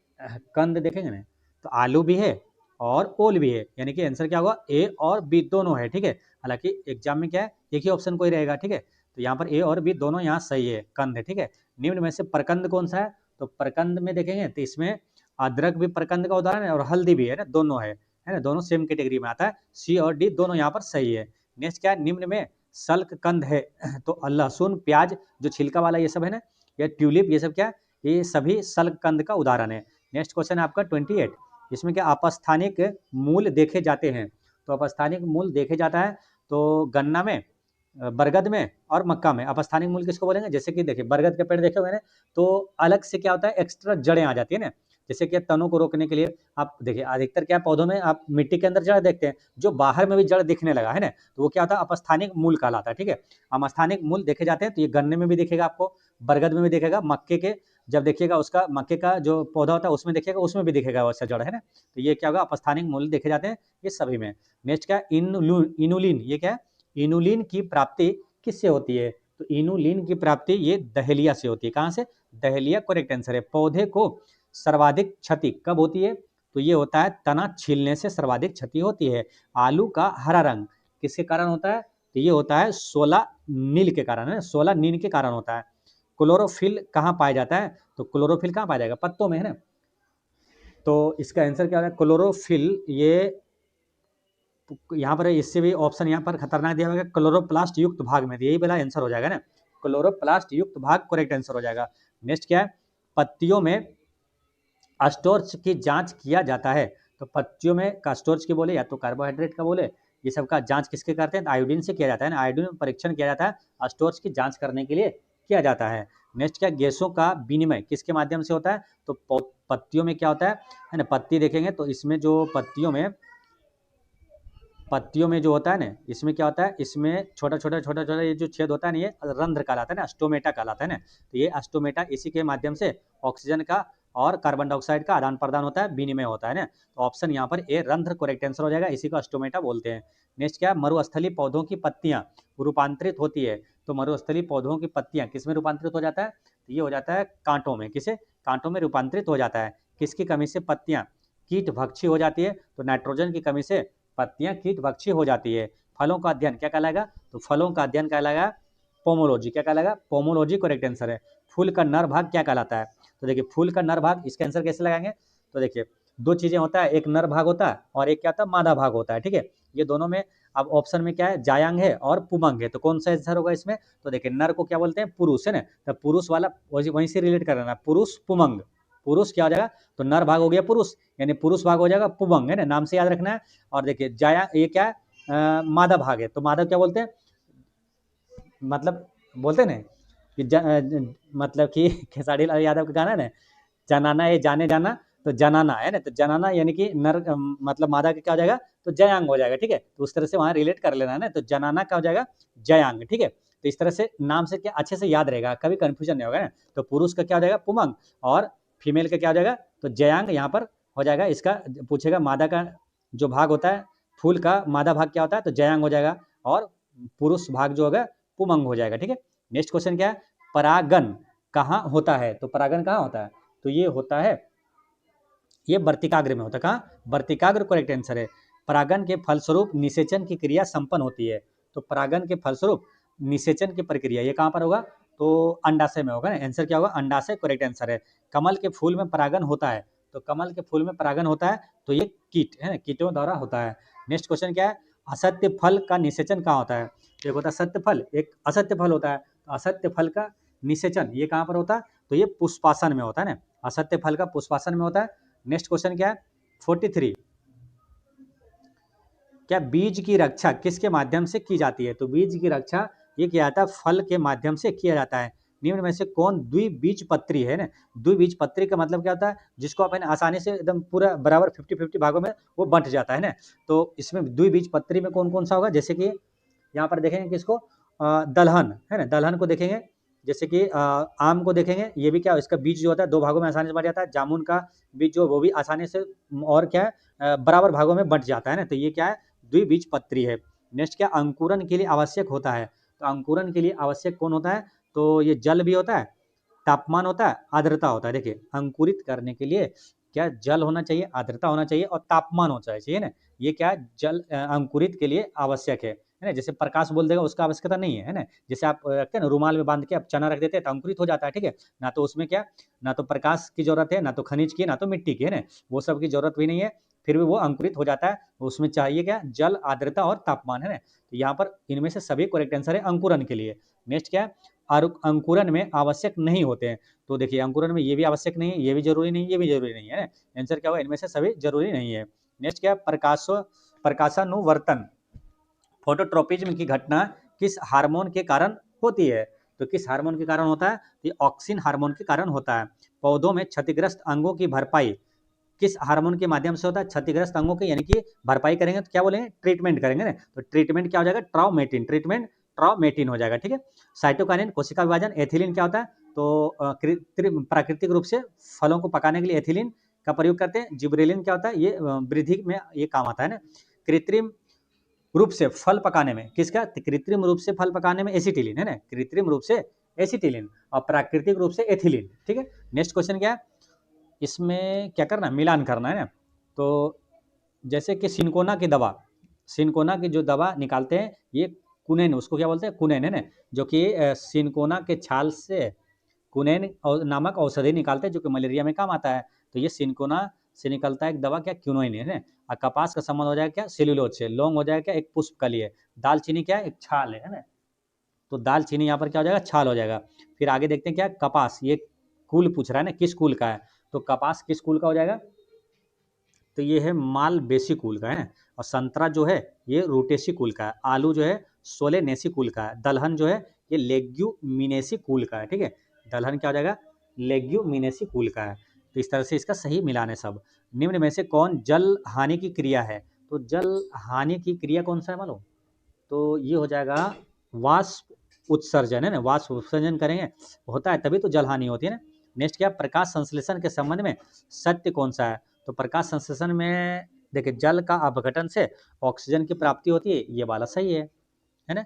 Speaker 1: कंद देखेंगे ना, तो आलू भी है और ओल भी है, यानी कि आंसर क्या होगा? ए और बी दोनों है, ठीक है। हालांकि एग्जाम में क्या है? एक ही ऑप्शन कोई रहेगा, ठीक है। तो यहाँ पर ए और बी दोनों यहाँ सही है, कंद है, ठीक है। निम्न में से प्रकंद कौन सा है? तो प्रकंद में देखेंगे तो इसमें अदरक भी प्रकंद का उदाहरण है और हल्दी भी है ना, दोनों है ना। दोनों सेम कैटेगरी में आता है। सी और डी दोनों यहाँ पर सही है। नेक्स्ट क्या है? निम्न में सल्क कंद है तो लहसुन प्याज जो छिलका वाला ये सब है ना, या ट्यूलिप ये सब क्या है? ये सभी सल्क कंद का उदाहरण है। नेक्स्ट क्वेश्चन है आपका 28। इसमें क्या अपस्थानिक मूल देखे जाते हैं? तो अपस्थानिक मूल देखे जाता है तो गन्ना में, बरगद में और मक्का में। अपस्थानिक मूल किसको बोलेंगे? जैसे कि देखिए बरगद के पेड़ देखे होंगे ना, तो अलग से क्या होता है? एक्स्ट्रा जड़ें आ जाती है ना। जैसे कि तनों को रोकने के लिए आप देखिए अधिकतर क्या पौधों में आप मिट्टी के अंदर जड़ देखते हैं, जो बाहर में भी जड़ दिखने लगा है ना, तो वो क्या होता है? अपस्थानिक मूल कहलाता है, ठीक है। अपस्थानिक मूल देखे जाते हैं, तो ये गन्ने में भी दिखेगा आपको, बरगद में भी दिखेगा, मक्के के जब देखिएगा उसका मक्के का जो पौधा होता है उसमें देखिएगा, उसमें भी दिखेगा वैसा जड़, है ना। तो ये क्या होगा? अपस्थानिक मूल देखे जाते हैं ये सभी में। नेक्स्ट क्या? इनुलिन, ये क्या है? इनुलिन की प्राप्ति किससे होती है? तो इनुलिन की प्राप्ति ये दहलिया से होती है। कहाँ से? दहलिया करेक्ट आंसर है। पौधे को सर्वाधिक क्षति कब होती है? तो ये होता है तना छीलने से सर्वाधिक क्षति होती है। आलू का हरा रंग किसके कारण होता है? तो ये होता है 16 नील के कारण, है 16 नील के कारण होता है। क्लोरोफिल कहाँ पाया जाता है? तो क्लोरोफिल कहाँ पाया जाएगा? पत्तों में, है ना। तो इसका आंसर क्या होगा? क्लोरोफिल ये यहाँ पर इससे भी ऑप्शन यहाँ पर खतरनाक दिया हुआ है, क्लोरोप्लास्ट युक्त भाग में, यही वाला आंसर हो जाएगा ना, क्लोरोप्लास्ट युक्त भाग करेक्ट आंसर हो जाएगा। नेक्स्ट क्या है, पत्तियों में स्टोर्च की जांच किया जाता है। तो पत्तियों में का स्टोर्च की बोले या तो कार्बोहाइड्रेट का बोले, ये सब का जांच किसके करते हैं, आयोडीन से किया जाता है ना, आयोडीन परीक्षण किया जाता है, स्टोर्च की जांच करने के लिए किया जाता है। नेक्स्ट क्या, गैसों का विनिमय किसके माध्यम से होता है, तो पत्तियों में क्या होता है ना, पत्ती देखेंगे तो इसमें जो पत्तियों में जो होता है ना, इसमें क्या होता है, इसमें छोटा छोटा ये जो छेद होता है ना, ये रंध्र कहलाता है ना, स्टोमेटा कहलाता है ना। तो ये स्टोमेटा, इसी के माध्यम से ऑक्सीजन का और कार्बन डाइऑक्साइड का आदान प्रदान होता है, विनिमय होता है ना। तो ऑप्शन यहाँ पर ए रंध्र करेक्ट आंसर हो जाएगा, इसी को स्टोमेटा बोलते हैं। नेक्स्ट क्या, मरुस्थलीय पौधों की पत्तियां रूपांतरित होती है। तो मरुस्थलीय पौधों की पत्तियां किसमें रूपांतरित हो जाता है, तो ये हो जाता है कांटों में, किसे, कांटों में रूपांतरित हो जाता है। किसकी कमी से पत्तियां कीट भक्षी हो जाती है, तो नाइट्रोजन की कमी से पत्तियां कीट भक्षी हो जाती है। फलों का अध्ययन क्या कहलाएगा, तो फलों का अध्ययन कहलाएगा पोमोलॉजी, क्या कहलाएगा, पोमोलॉजी करेक्ट आंसर है। फूल का नर भाग क्या कहलाता है, तो देखिए फूल का नर भाग, इसका आंसर कैसे लगाएंगे, तो देखिए दो चीजें होता है, एक नर भाग होता है और एक क्या होता है, मादा भाग होता है, ठीक है। ये दोनों में अब ऑप्शन में क्या है, जायांग है और पुमंग है, तो कौन सा आंसर होगा इसमें, तो देखिए नर को क्या बोलते हैं, पुरुष है ना, तो पुरुष वाला वहीं से रिलेट कर रहा है, पुरुष पुमंग, पुरुष क्या हो जाएगा, तो नर भाग हो गया पुरुष, यानी पुरुष भाग हो जाएगा पुमंग, है ना, नाम से याद रखना है। और देखिए जाया, ये क्या है, मादा भाग है, तो मादा क्या बोलते हैं, मतलब बोलते हैं ना कि मतलब कि खेसारी लाल यादव का गाना है ना, जनाना ये जाने जाना, तो जनाना है ना, तो जनाना यानी कि नर मतलब मादा का क्या हो जाएगा, तो जयांग हो जाएगा, ठीक है। तो उस तरह से वहाँ रिलेट कर लेना है ना, तो जनाना क्या हो जाएगा, जयांग, ठीक है। तो इस तरह से नाम से क्या अच्छे से याद रहेगा, कभी कंफ्यूजन नहीं होगा ना। तो पुरुष का क्या हो जाएगा, पुमंग, और फीमेल का क्या हो जाएगा, तो जयांग यहाँ पर हो जाएगा। इसका पूछेगा मादा का जो भाग होता है, फूल का मादा भाग क्या होता है, तो जयांग हो जाएगा, और पुरुष भाग जो होगा पुमंग हो जाएगा, ठीक है। नेक्स्ट क्वेश्चन क्या है, परागन कहाँ होता है, तो परागन कहाँ होता है, तो ये होता है, ये वर्तिकाग्र में होता है, कहाँ, वर्तिकाग्र करेक्ट आंसर है। परागन के फलस्वरूप निषेचन की क्रिया संपन्न होती है। तो परागन के फलस्वरूप निषेचन की प्रक्रिया ये कहाँ पर होगा, तो अंडाशय में होगा ना, आंसर क्या होगा, अंडाशय करेक्ट आंसर है। कमल के फूल में परागन होता है, तो कमल के फूल में परागन होता है, तो ये कीट है ना, कीटों द्वारा होता है। नेक्स्ट क्वेश्चन क्या है, असत्य फल का निषेचन कहाँ होता है, तो एक होता है सत्य फल, एक असत्य फल होता है। तो असत्य फल का निषेचन ये कहाँ पर होता है, तो ये पुष्पासन में होता है ना, असत्य फल का पुष्पासन में होता है। नेक्स्ट क्वेश्चन क्या है, 43, क्या बीज की रक्षा किसके माध्यम से की जाती है, तो बीज की रक्षा ये किया जाता है फल के माध्यम से किया जाता है। निम्न में से कौन द्विबीजपत्री है ना, द्विबीजपत्री का मतलब क्या होता है, जिसको अपन आसानी से एकदम पूरा बराबर 50-50 भागों में वो बंट जाता है ना। तो इसमें द्विबीजपत्री में कौन कौन सा होगा, जैसे कि यहाँ पर देखेंगे किसको, दलहन है ना, दलहन को देखेंगे, जैसे कि आम को देखेंगे, ये भी क्या, इसका बीज जो होता है दो भागों में आसानी से बंट जाता है। जामुन का बीज जो वो भी आसानी से और क्या है, बराबर भागों में बंट जाता है ना, तो ये क्या है, द्विबीजपत्री है। नेक्स्ट क्या, अंकुरन के लिए आवश्यक होता है, तो अंकुरन के लिए आवश्यक कौन होता है, तो ये जल भी होता है, तापमान होता है, आर्द्रता होता है। देखिए अंकुरित करने के लिए क्या, जल होना चाहिए, आर्द्रता होना चाहिए और तापमान होना चाहिए ना। ये क्या है, जल अंकुरित के लिए आवश्यक है ना। जैसे प्रकाश बोल देगा उसका आवश्यकता नहीं है ना। जैसे आप रखते हैं ना रुमाल में बांध के आप चना रख देते हैं तो अंकुरित हो जाता है, ठीक है ना। तो उसमें क्या, ना तो प्रकाश की जरूरत है, ना तो खनिज की, ना तो मिट्टी की, है ना, वो सब की जरूरत भी नहीं है, फिर भी वो अंकुरित हो जाता है। उसमें चाहिए क्या, जल, आर्द्रता और तापमान, है ना। तो यहाँ पर इनमें से सभी करेक्ट आंसर है अंकुरन के लिए। नेक्स्ट क्या है, अंकुरन में आवश्यक नहीं होते हैं, तो देखिए अंकुरन में ये भी आवश्यक नहीं है, ये भी जरूरी नहीं, ये भी जरूरी नहीं है ना। आंसर क्या होगा, इनमें से सभी जरूरी नहीं है। नेक्स्ट क्या है, प्रकाशानुवर्तन, फोटोट्रोपिज्म की घटना किस हार्मोन के कारण होती है, तो किस हार्मोन के कारण होता है, तो ये ऑक्सिन हार्मोन के कारण होता है। पौधों में क्षतिग्रस्त अंगों की भरपाई किस हार्मोन के माध्यम से होता है, क्षतिग्रस्त अंगों के यानी कि भरपाई करेंगे तो क्या बोलेंगे, ट्रीटमेंट करेंगे ना, तो ट्रीटमेंट क्या हो जाएगा, ट्राउमेटिन, ट्रीटमेंट ट्राउमेटिन हो जाएगा, ठीक है। साइटोकाइनिन कोशिका विभाजन, एथिलीन क्या होता है, तो प्राकृतिक रूप से फलों को पकाने के लिए एथिलीन का प्रयोग करते हैं। जिब्रेलिन क्या होता है, ये वृद्धि में ये काम आता है ना। कृत्रिम रूप से फल पकाने में किसका, कृत्रिम रूप से फल पकाने में एसिटिलीन, है ना, कृत्रिम रूप से एसिटिलीन और प्राकृतिक रूप से एथिलीन, ठीक है। नेक्स्ट क्वेश्चन क्या है, इसमें क्या करना, मिलान करना है ना। तो जैसे कि सिनकोना की दवा, सिनकोना की जो दवा निकालते हैं ये कुनेन, उसको क्या बोलते हैं, कुनेन, है ना, जो कि सिनकोना के छाल से कुनेन नामक औषधि निकालते हैं जो कि मलेरिया में काम आता है। तो ये सिनकोना से निकलता है एक दवा क्या, क्यूनोइन है। और कपास का संबंध हो जाएगा क्या, सेल्यूलोज से। लौंग हो जाएगा क्या, एक पुष्पकली है। दालचीनी क्या है, एक छाल है ना। तो दालचीनी यहाँ पर क्या हो जाएगा, छाल हो जाएगा। फिर आगे देखते हैं क्या, कपास, ये कुल पूछ रहा है ना, किस कुल का है, तो कपास किस कुल का हो जाएगा, तो ये है मालबेसी कुल का है ना। और संतरा जो है ये रूटेसी कुल का है। आलू जो है सोलेनेसी कुल का है। दलहन जो है ये लेग्यूमिनेसी कुल का है, ठीक है। दलहन क्या हो जाएगा, लेग्यूमिनेसी कुल का है। तो इस तरह से इसका सही मिलान है सब। निम्न में से कौन जल हानि की क्रिया है, तो जल हानि की क्रिया कौन सा है मालूम, तो ये हो जाएगा वाष्प उत्सर्जन है ना। वाष्प उत्सर्जन करेंगे होता है तभी तो जल हानि होती है ना। नेक्स्ट क्या, प्रकाश संश्लेषण के संबंध में सत्य कौन सा है, तो प्रकाश संश्लेषण में देखिए जल का अपघटन से ऑक्सीजन की प्राप्ति होती है, ये वाला सही है ना।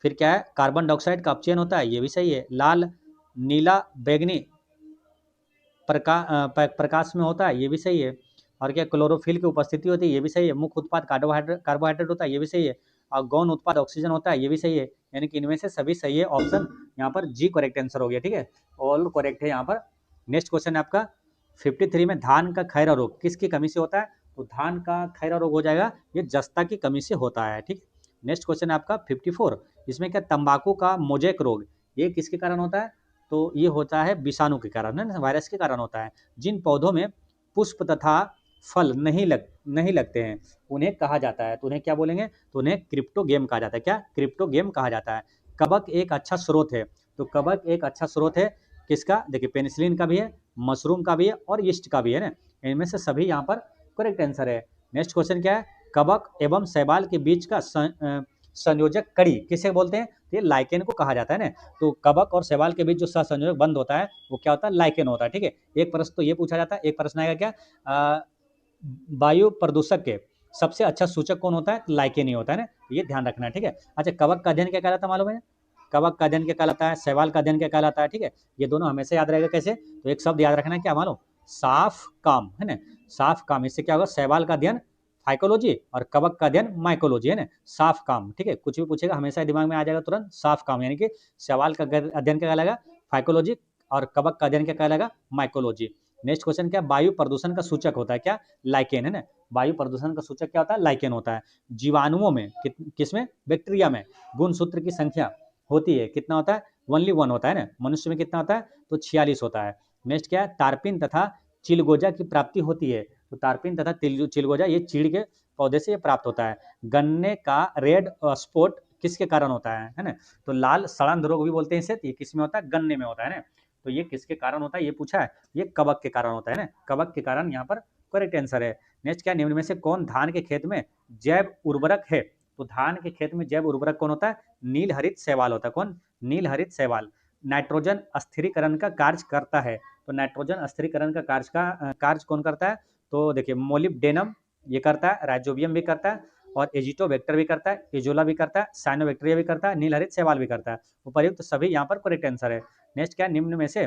Speaker 1: फिर क्या है, कार्बन डाइऑक्साइड का अपचयन होता है, ये भी सही है। लाल नीला बैगनी प्रकाश में होता है, ये भी सही है। और क्या, क्लोरोफिल की उपस्थिति होती है, ये भी सही है। मुख्य उत्पाद कार्बोहाइड्रेट होता है, ये भी सही है। और गौण उत्पाद ऑक्सीजन होता है, ये भी सही है। यानी कि इनमें से सभी सही है। ऑप्शन यहाँ पर जी करेक्ट आंसर हो गया, ठीक है, ऑल करेक्ट है यहाँ पर। नेक्स्ट क्वेश्चन है आपका 53 में, धान का खैरा रोग किसकी कमी से होता है, तो धान का खैरा रोग हो जाएगा ये जस्ता की कमी से होता है, ठीक। नेक्स्ट क्वेश्चन है आपका 54, इसमें क्या, तंबाकू का मोजेक रोग ये किसके कारण होता है, तो ये होता है विषाणु के कारण है, वायरस के कारण होता है। जिन पौधों में पुष्प तथा फल नहीं लगते हैं उन्हें कहा जाता है, तो उन्हें क्या बोलेंगे, तो उन्हें क्रिप्टोगेम कहा जाता है। क्या, क्रिप्टोगेम कहा जाता है। कवक एक अच्छा स्रोत है, तो कवक एक अच्छा स्रोत है किसका, देखिए पेनिसिलिन का भी है, मशरूम का भी है और यीस्ट का भी है ना। इनमें से सभी यहाँ पर करेक्ट आंसर है। नेक्स्ट क्वेश्चन क्या है, कवक एवं शैवाल के बीच का संयोजक कड़ी किसे बोलते हैं, तो ये लाइकेन को कहा जाता है ना। तो कवक और शैवाल के बीच जो सहसंयोजक बंध होता है वो क्या होता है, लाइकेन होता है, ठीक है। एक प्रश्न तो ये पूछा जाता है, एक प्रश्न आएगा क्या, वायु प्रदूषक के सबसे अच्छा सूचक कौन होता है, लाइकेन ही होता है ना, ये ध्यान रखना है, ठीक है। अच्छा, कवक का अध्ययन क्या कहलाता है मालूम है, कवक का अध्ययन क्या कहलाता है, शैवाल का अध्ययन क्या कहलाता है, ठीक है। ये दोनों हमेशा याद रहेगा कैसे, तो एक शब्द याद रखना है क्या मालूम, साफ काम है ना। साफ काम, इससे क्या होगा, शैवाल का अध्ययन फाइकोलॉजी और कवक का अध्ययन माइकोलॉजी है ना। साफ काम, ठीक है, कुछ भी पूछेगा हमेशा दिमाग में आ जाएगा तुरंत साफ काम, यानी कि शैवाल का अध्ययन क्या कहलाएगा, फाइकोलॉजी, और कवक का अध्ययन क्या कहलाएगा, माइकोलॉजी। नेक्स्ट क्वेश्चन क्या, वायु प्रदूषण का सूचक होता है क्या, लाइकेन है ना। वायु प्रदूषण का सूचक क्या होता है, लाइकेन होता है। जीवाणुओं में किसमें, बैक्टीरिया में गुणसूत्र की संख्या होती है, कितना होता है, ओनली 1 होता है ना। मनुष्य में कितना होता है, तो 46 होता है। नेक्स्ट क्या है, तारपीन तथा चिलगोजा की प्राप्ति होती है, तो तारपीन तथा चिलगोजा ये चीड़ के पौधे से ये प्राप्त होता है। गन्ने का रेड स्पॉट किसके कारण होता है ना, तो लाल सड़ांध रोग भी बोलते हैं इसे, ये किस में होता है, गन्ने में होता है ना। तो ये किसके कारण होता है, ये पूछा है, ये कवक के कारण होता है ना, कवक के कारण यहाँ पर करेक्ट आंसर है। नेक्स्ट क्या, निम्न में से कौन धान के खेत में जैव उर्वरक है, तो धान के खेत में जैव उर्वरक कौन होता है, नील हरित शैवाल होता है। कौन, नील हरित शैवाल। नाइट्रोजन स्थिरीकरण का कार्य करता है, तो नाइट्रोजन स्थिरीकरण का कार्य कौन करता है, तो देखिए मोलिब्डेनम ये करता है, राइजोबियम भी करता है, और एजिटोबैक्टर भी करता है, एजोला भी करता है, साइनोबैक्टीरिया भी करता है, नील हरित शैवाल भी करता है। उपर्युक्त सभी यहाँ पर करेक्ट आंसर है। नेक्स्ट क्या, निम्न में से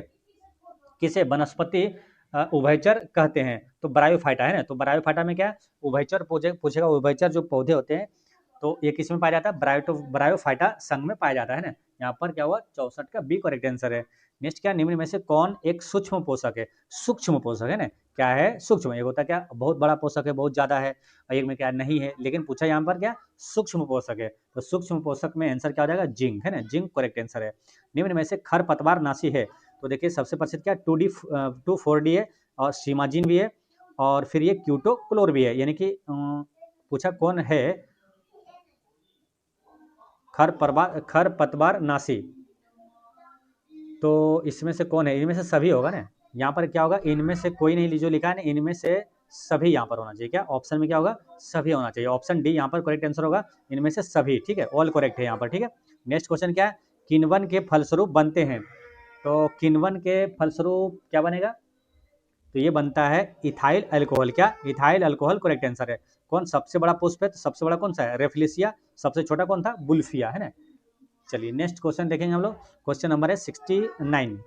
Speaker 1: किसे वनस्पति उभयचर कहते हैं, तो ब्रायोफाइटा है ना। तो ब्रायोफाइटा में क्या, उभयचर पूछेगा, उभयचर जो पौधे होते हैं तो ये किस में पाया जाता है, ब्रायोफाइटा संघ में पाया जाता है ना। यहाँ पर क्या हुआ, 64 का बी करेक्ट आंसर है। नेक्स्ट क्या, निम्न में से कौन एक सूक्ष्म पोषक है, सूक्ष्म पोषक है ना, क्या है सूक्ष्म, एक होता है क्या बहुत बड़ा पोषक है, बहुत ज्यादा है, और एक में क्या नहीं है, लेकिन पूछा यहाँ पर क्या सूक्ष्म पोषक है, तो सूक्ष्म पोषक में आंसर क्या हो जाएगा, जिंक है ना, जिंक करेक्ट आंसर है। निम्न में से खरपतवार नाशी है, तो देखिए सबसे प्रसिद्ध क्या 2,4-D है, और सीमाजिन भी है, और फिर ये क्यूटोक्लोर भी है, यानी कि पूछा कौन है खरपतवार नाशी, तो इसमें से कौन है, इनमें से सभी होगा ना। यहाँ पर क्या होगा, इनमें से कोई नहीं, जो लिखा है ना, इनमें से सभी यहाँ पर होना चाहिए। क्या ऑप्शन में क्या होगा, सभी होना चाहिए, ऑप्शन डी यहाँ पर करेक्ट आंसर होगा, इनमें से सभी, ठीक है, ऑल करेक्ट है यहाँ पर, ठीक है। नेक्स्ट क्वेश्चन क्या है, किण्वन के फलस्वरूप बनते हैं, तो किण्वन के फलस्वरूप क्या बनेगा, तो ये बनता है इथाइल अल्कोहल। क्या, इथाइल अल्कोहल करेक्ट आंसर है। कौन सबसे बड़ा पुष्प है, तो सबसे बड़ा कौन सा है, रेफ्लिसिया, सबसे छोटा कौन था, बुल्फिया है ना। चलिए नेक्स्ट क्वेश्चन देखेंगे हम लोग, क्वेश्चन नंबर है 69,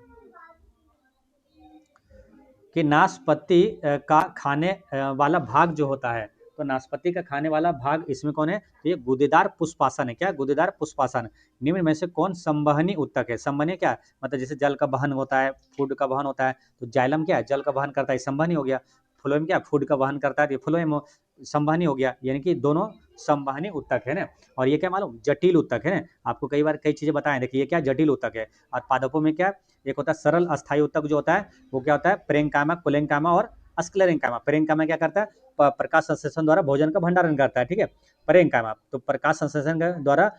Speaker 1: कि नाशपाती का खाने वाला भाग जो होता है, तो नाशपाती का खाने वाला भाग इसमें कौन है, तो ये गुदेदार पुष्पासन है। क्या, गुदेदार पुष्पासन। निम्न में से कौन संवहनी उत्तक है, संवहनी क्या, मतलब जैसे जल का वहन होता है, फूड का वहन होता है, तो जाइलम क्या है, जल का वहन करता है, संवहनी हो गया। फ्लोएम क्या फूड का वहन करता है, तो फ्लोएम संवहनी हो गया, यानी कि दोनों संवहनी उत्तक है ना। और ये क्या मालूम, जटिल उत्तक है ना, आपको कई बार कई चीजें बताएं, देखिए ये क्या जटिल उत्तक है। और पादपों में क्या, एक होता है सरल अस्थायी उत्तक जो होता है, वो क्या होता है प्रेंकामा, कुलेंकामा और स्क्लेरेंकामा। प्रेंकामा क्या करता है, प्रकाश संश्लेषण द्वारा भोजन का भंडारण करता है, ठीक है। प्रेंकामा तो प्रकाश संश्लेषण के द्वारा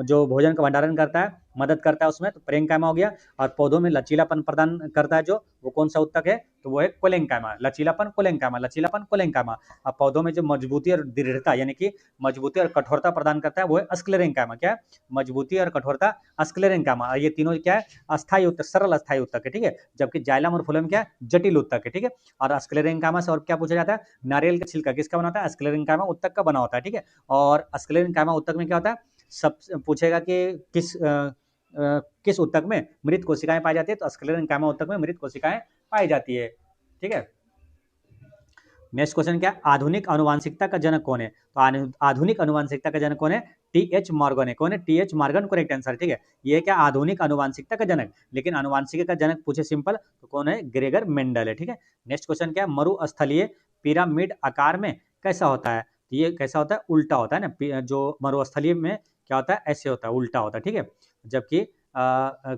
Speaker 1: जो भोजन का भंडारण करता है, मदद करता है उसमें, तो प्रेंकामा हो गया। और पौधों में लचीलापन प्रदान करता है जो, वो कौन सा उत्तक है, तो वो है कोलेंकामा। लचीलापन कोलेंकामा, लचीलापन कोलेंकामा। अब पौधों में जो मजबूती और दृढ़ता यानी कि मजबूती और कठोरता प्रदान करता है, वो है स्क्लेरेंकामा। क्या है, मजबूती और कठोरता स्क्लेरेंकामा। ये तीनों क्या है, अस्थायी उत्तक, सरल अस्थायी उत्तक है, ठीक है। जबकि जाइलम और फ्लोएम क्या है, जटिल उत्तक है, ठीक है। और स्क्लेरेंकामा से और क्या पूछा जाता है, नारियल का छिलका किसका बना होता है, स्क्लेरेंकामा उत्तक का बना होता है, ठीक है। और स्क्लेरेंकामा उत्तक में क्या होता है, सब पूछेगा कि किस उत्तक में मृत कोशिकाएं पाई जाती है, तो स्क्लेरेंकामा उत्तक में मृत कोशिकाएं पाई जाती है, ठीक है। नेक्स्ट क्वेश्चन क्या, आधुनिक आनुवांशिकता का जनक कौन है, तो आधुनिक आनुवांशिकता का जनक कौन है, टी.एच. मॉर्गन है। कौन है, टी.एच. मॉर्गन करेक्ट आंसर, ठीक है। ये क्या, आधुनिक आनुवांशिकता का जनक। लेकिन आनुवांशिकी का जनक पूछे सिंपल, तो कौन है, ग्रेगर मेंडल है, ठीक है। नेक्स्ट क्वेश्चन क्या, मरुस्थलीय पिरामिड आकार में कैसा होता है, तो ये कैसा होता है, उल्टा होता है ना। जो मरुस्थलीय में क्या होता है, ऐसे होता है, उल्टा होता है, ठीक है। जबकि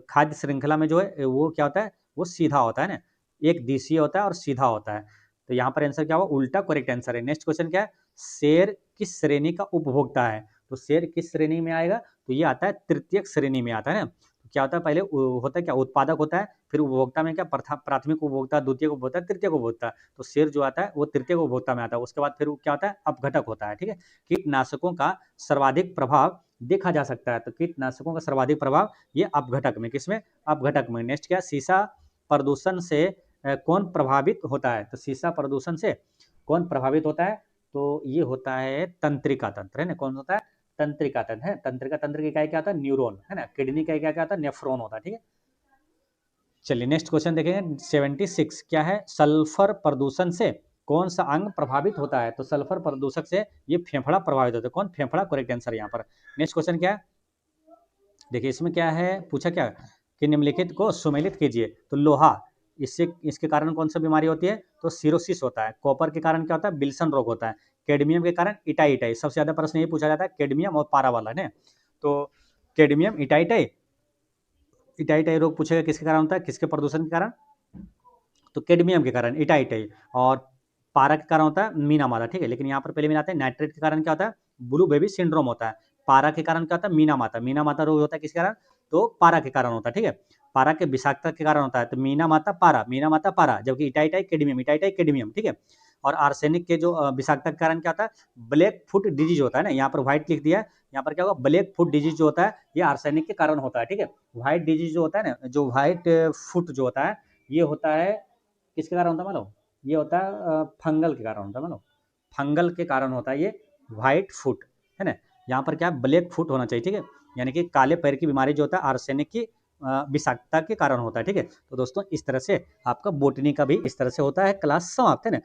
Speaker 1: खाद्य श्रृंखला में जो है वो क्या होता है, वो सीधा होता है ना, एक दिशीय होता है और सीधा होता है। तो यहाँ पर आंसर क्या हुआ, उल्टा करेक्ट आंसर है। नेक्स्ट क्वेश्चन क्या है, शेर किस श्रेणी का उपभोक्ता है, तो शेर किस श्रेणी में आएगा, तो ये आता है तृतीयक श्रेणी में आता है ना। तो क्या होता है, पहले होता है क्या, उत्पादक होता है, फिर उपभोक्ता में क्या, प्राथमिक उपभोक्ता, द्वितीय उपभोक्ता, तृतीय उपभोक्ता। तो शेर जो आता है वो तृतीय उपभोक्ता में आता है। उसके बाद फिर क्या होता है, अपघटक होता है, ठीक है। कीटनाशकों का सर्वाधिक प्रभाव देखा जा सकता है, तो कीटनाशकों का सर्वाधिक प्रभाव ये अपघटक में, किसमें, अपघटक में। नेक्स्ट क्या, सीसा प्रदूषण से कौन प्रभावित होता है, तो सीसा प्रदूषण से कौन प्रभावित होता है, तो ये होता है तंत्रिका तंत्र, है ना। कौन होता है, तंत्रिका तंत्र है। तंत्रिका तंत्र की इकाई क्या होता है, न्यूरॉन, है ना। किडनी का क्या होता है, नेफ्रॉन होता है, ठीक है। चलिए नेक्स्ट क्वेश्चन देखेंगे 76 क्या है, सल्फर प्रदूषण से कौन सा अंग प्रभावित होता है, तो सल्फर प्रदूषक से ये फेफड़ा प्रभावित होता है। कौन, फेफड़ा करेक्ट आंसर यहाँ पर। नेक्स्ट क्वेश्चन क्या है, देखिए इसमें क्या है, पूछा क्या कि निम्नलिखित को सुमेलित कीजिए, तो लोहा, इसके कारण कौन सा बीमारी होती है, तो सिरोसिस होता है। कॉपर के कारण क्या होता है, बिल्सन रोग होता है। कैडमियम के कारण इटाइटाई, सबसे ज्यादा प्रश्न ये पूछा जाता है कैडमियम और पारा वाला है। तो कैडमियम इटाइटाई, इटाइटाई रोग पूछेगा किसके कारण होता है, किसके प्रदूषण के कारण, तो कैडमियम के कारण इटाइटाई। और पारा के कारण होता है मीनामाता, ठीक है। लेकिन यहाँ पर पहले मिलाते हैं, नाइट्रेट के कारण क्या होता है, ब्लू बेबी सिंड्रोम होता है। पारा के कारण क्या होता है, मीनामाता, मीनामाता रोग होता है किसके कारण, तो पारा के कारण होता है, ठीक है। पारा के विषाक्तता के कारण होता है, तो मीनामाता पारा, मीनामाता पारा। जबकि इटाइटाई कैडमियम, इटाइटाई कैडमियम, ठीक है। और आर्सेनिक के जो विषाक्तता के कारण क्या होता है, ब्लैक फुट डिजीज होता है ना। यहाँ पर व्हाइट लिख दिया है, यहाँ पर क्या होगा, ब्लैक फुट डिजीज जो होता है ये आर्सेनिक के कारण होता है, ठीक है। व्हाइट डिजीज जो होता है ना, जो व्हाइट फुट जो होता है, ये होता है किसके कारण होता है मानो, ये होता है फंगल के कारण होता है मानो, फंगल के कारण होता है ये व्हाइट फुट, है ना। यहाँ पर क्या, ब्लैक फुट होना चाहिए, ठीक है। यानी कि काले पैर की बीमारी जो होता है आर्सेनिक की विषाक्तता के कारण होता है, ठीक है। तो दोस्तों इस तरह से आपका बोटनी का भी इस तरह से होता है, क्लास समाप्त है ना।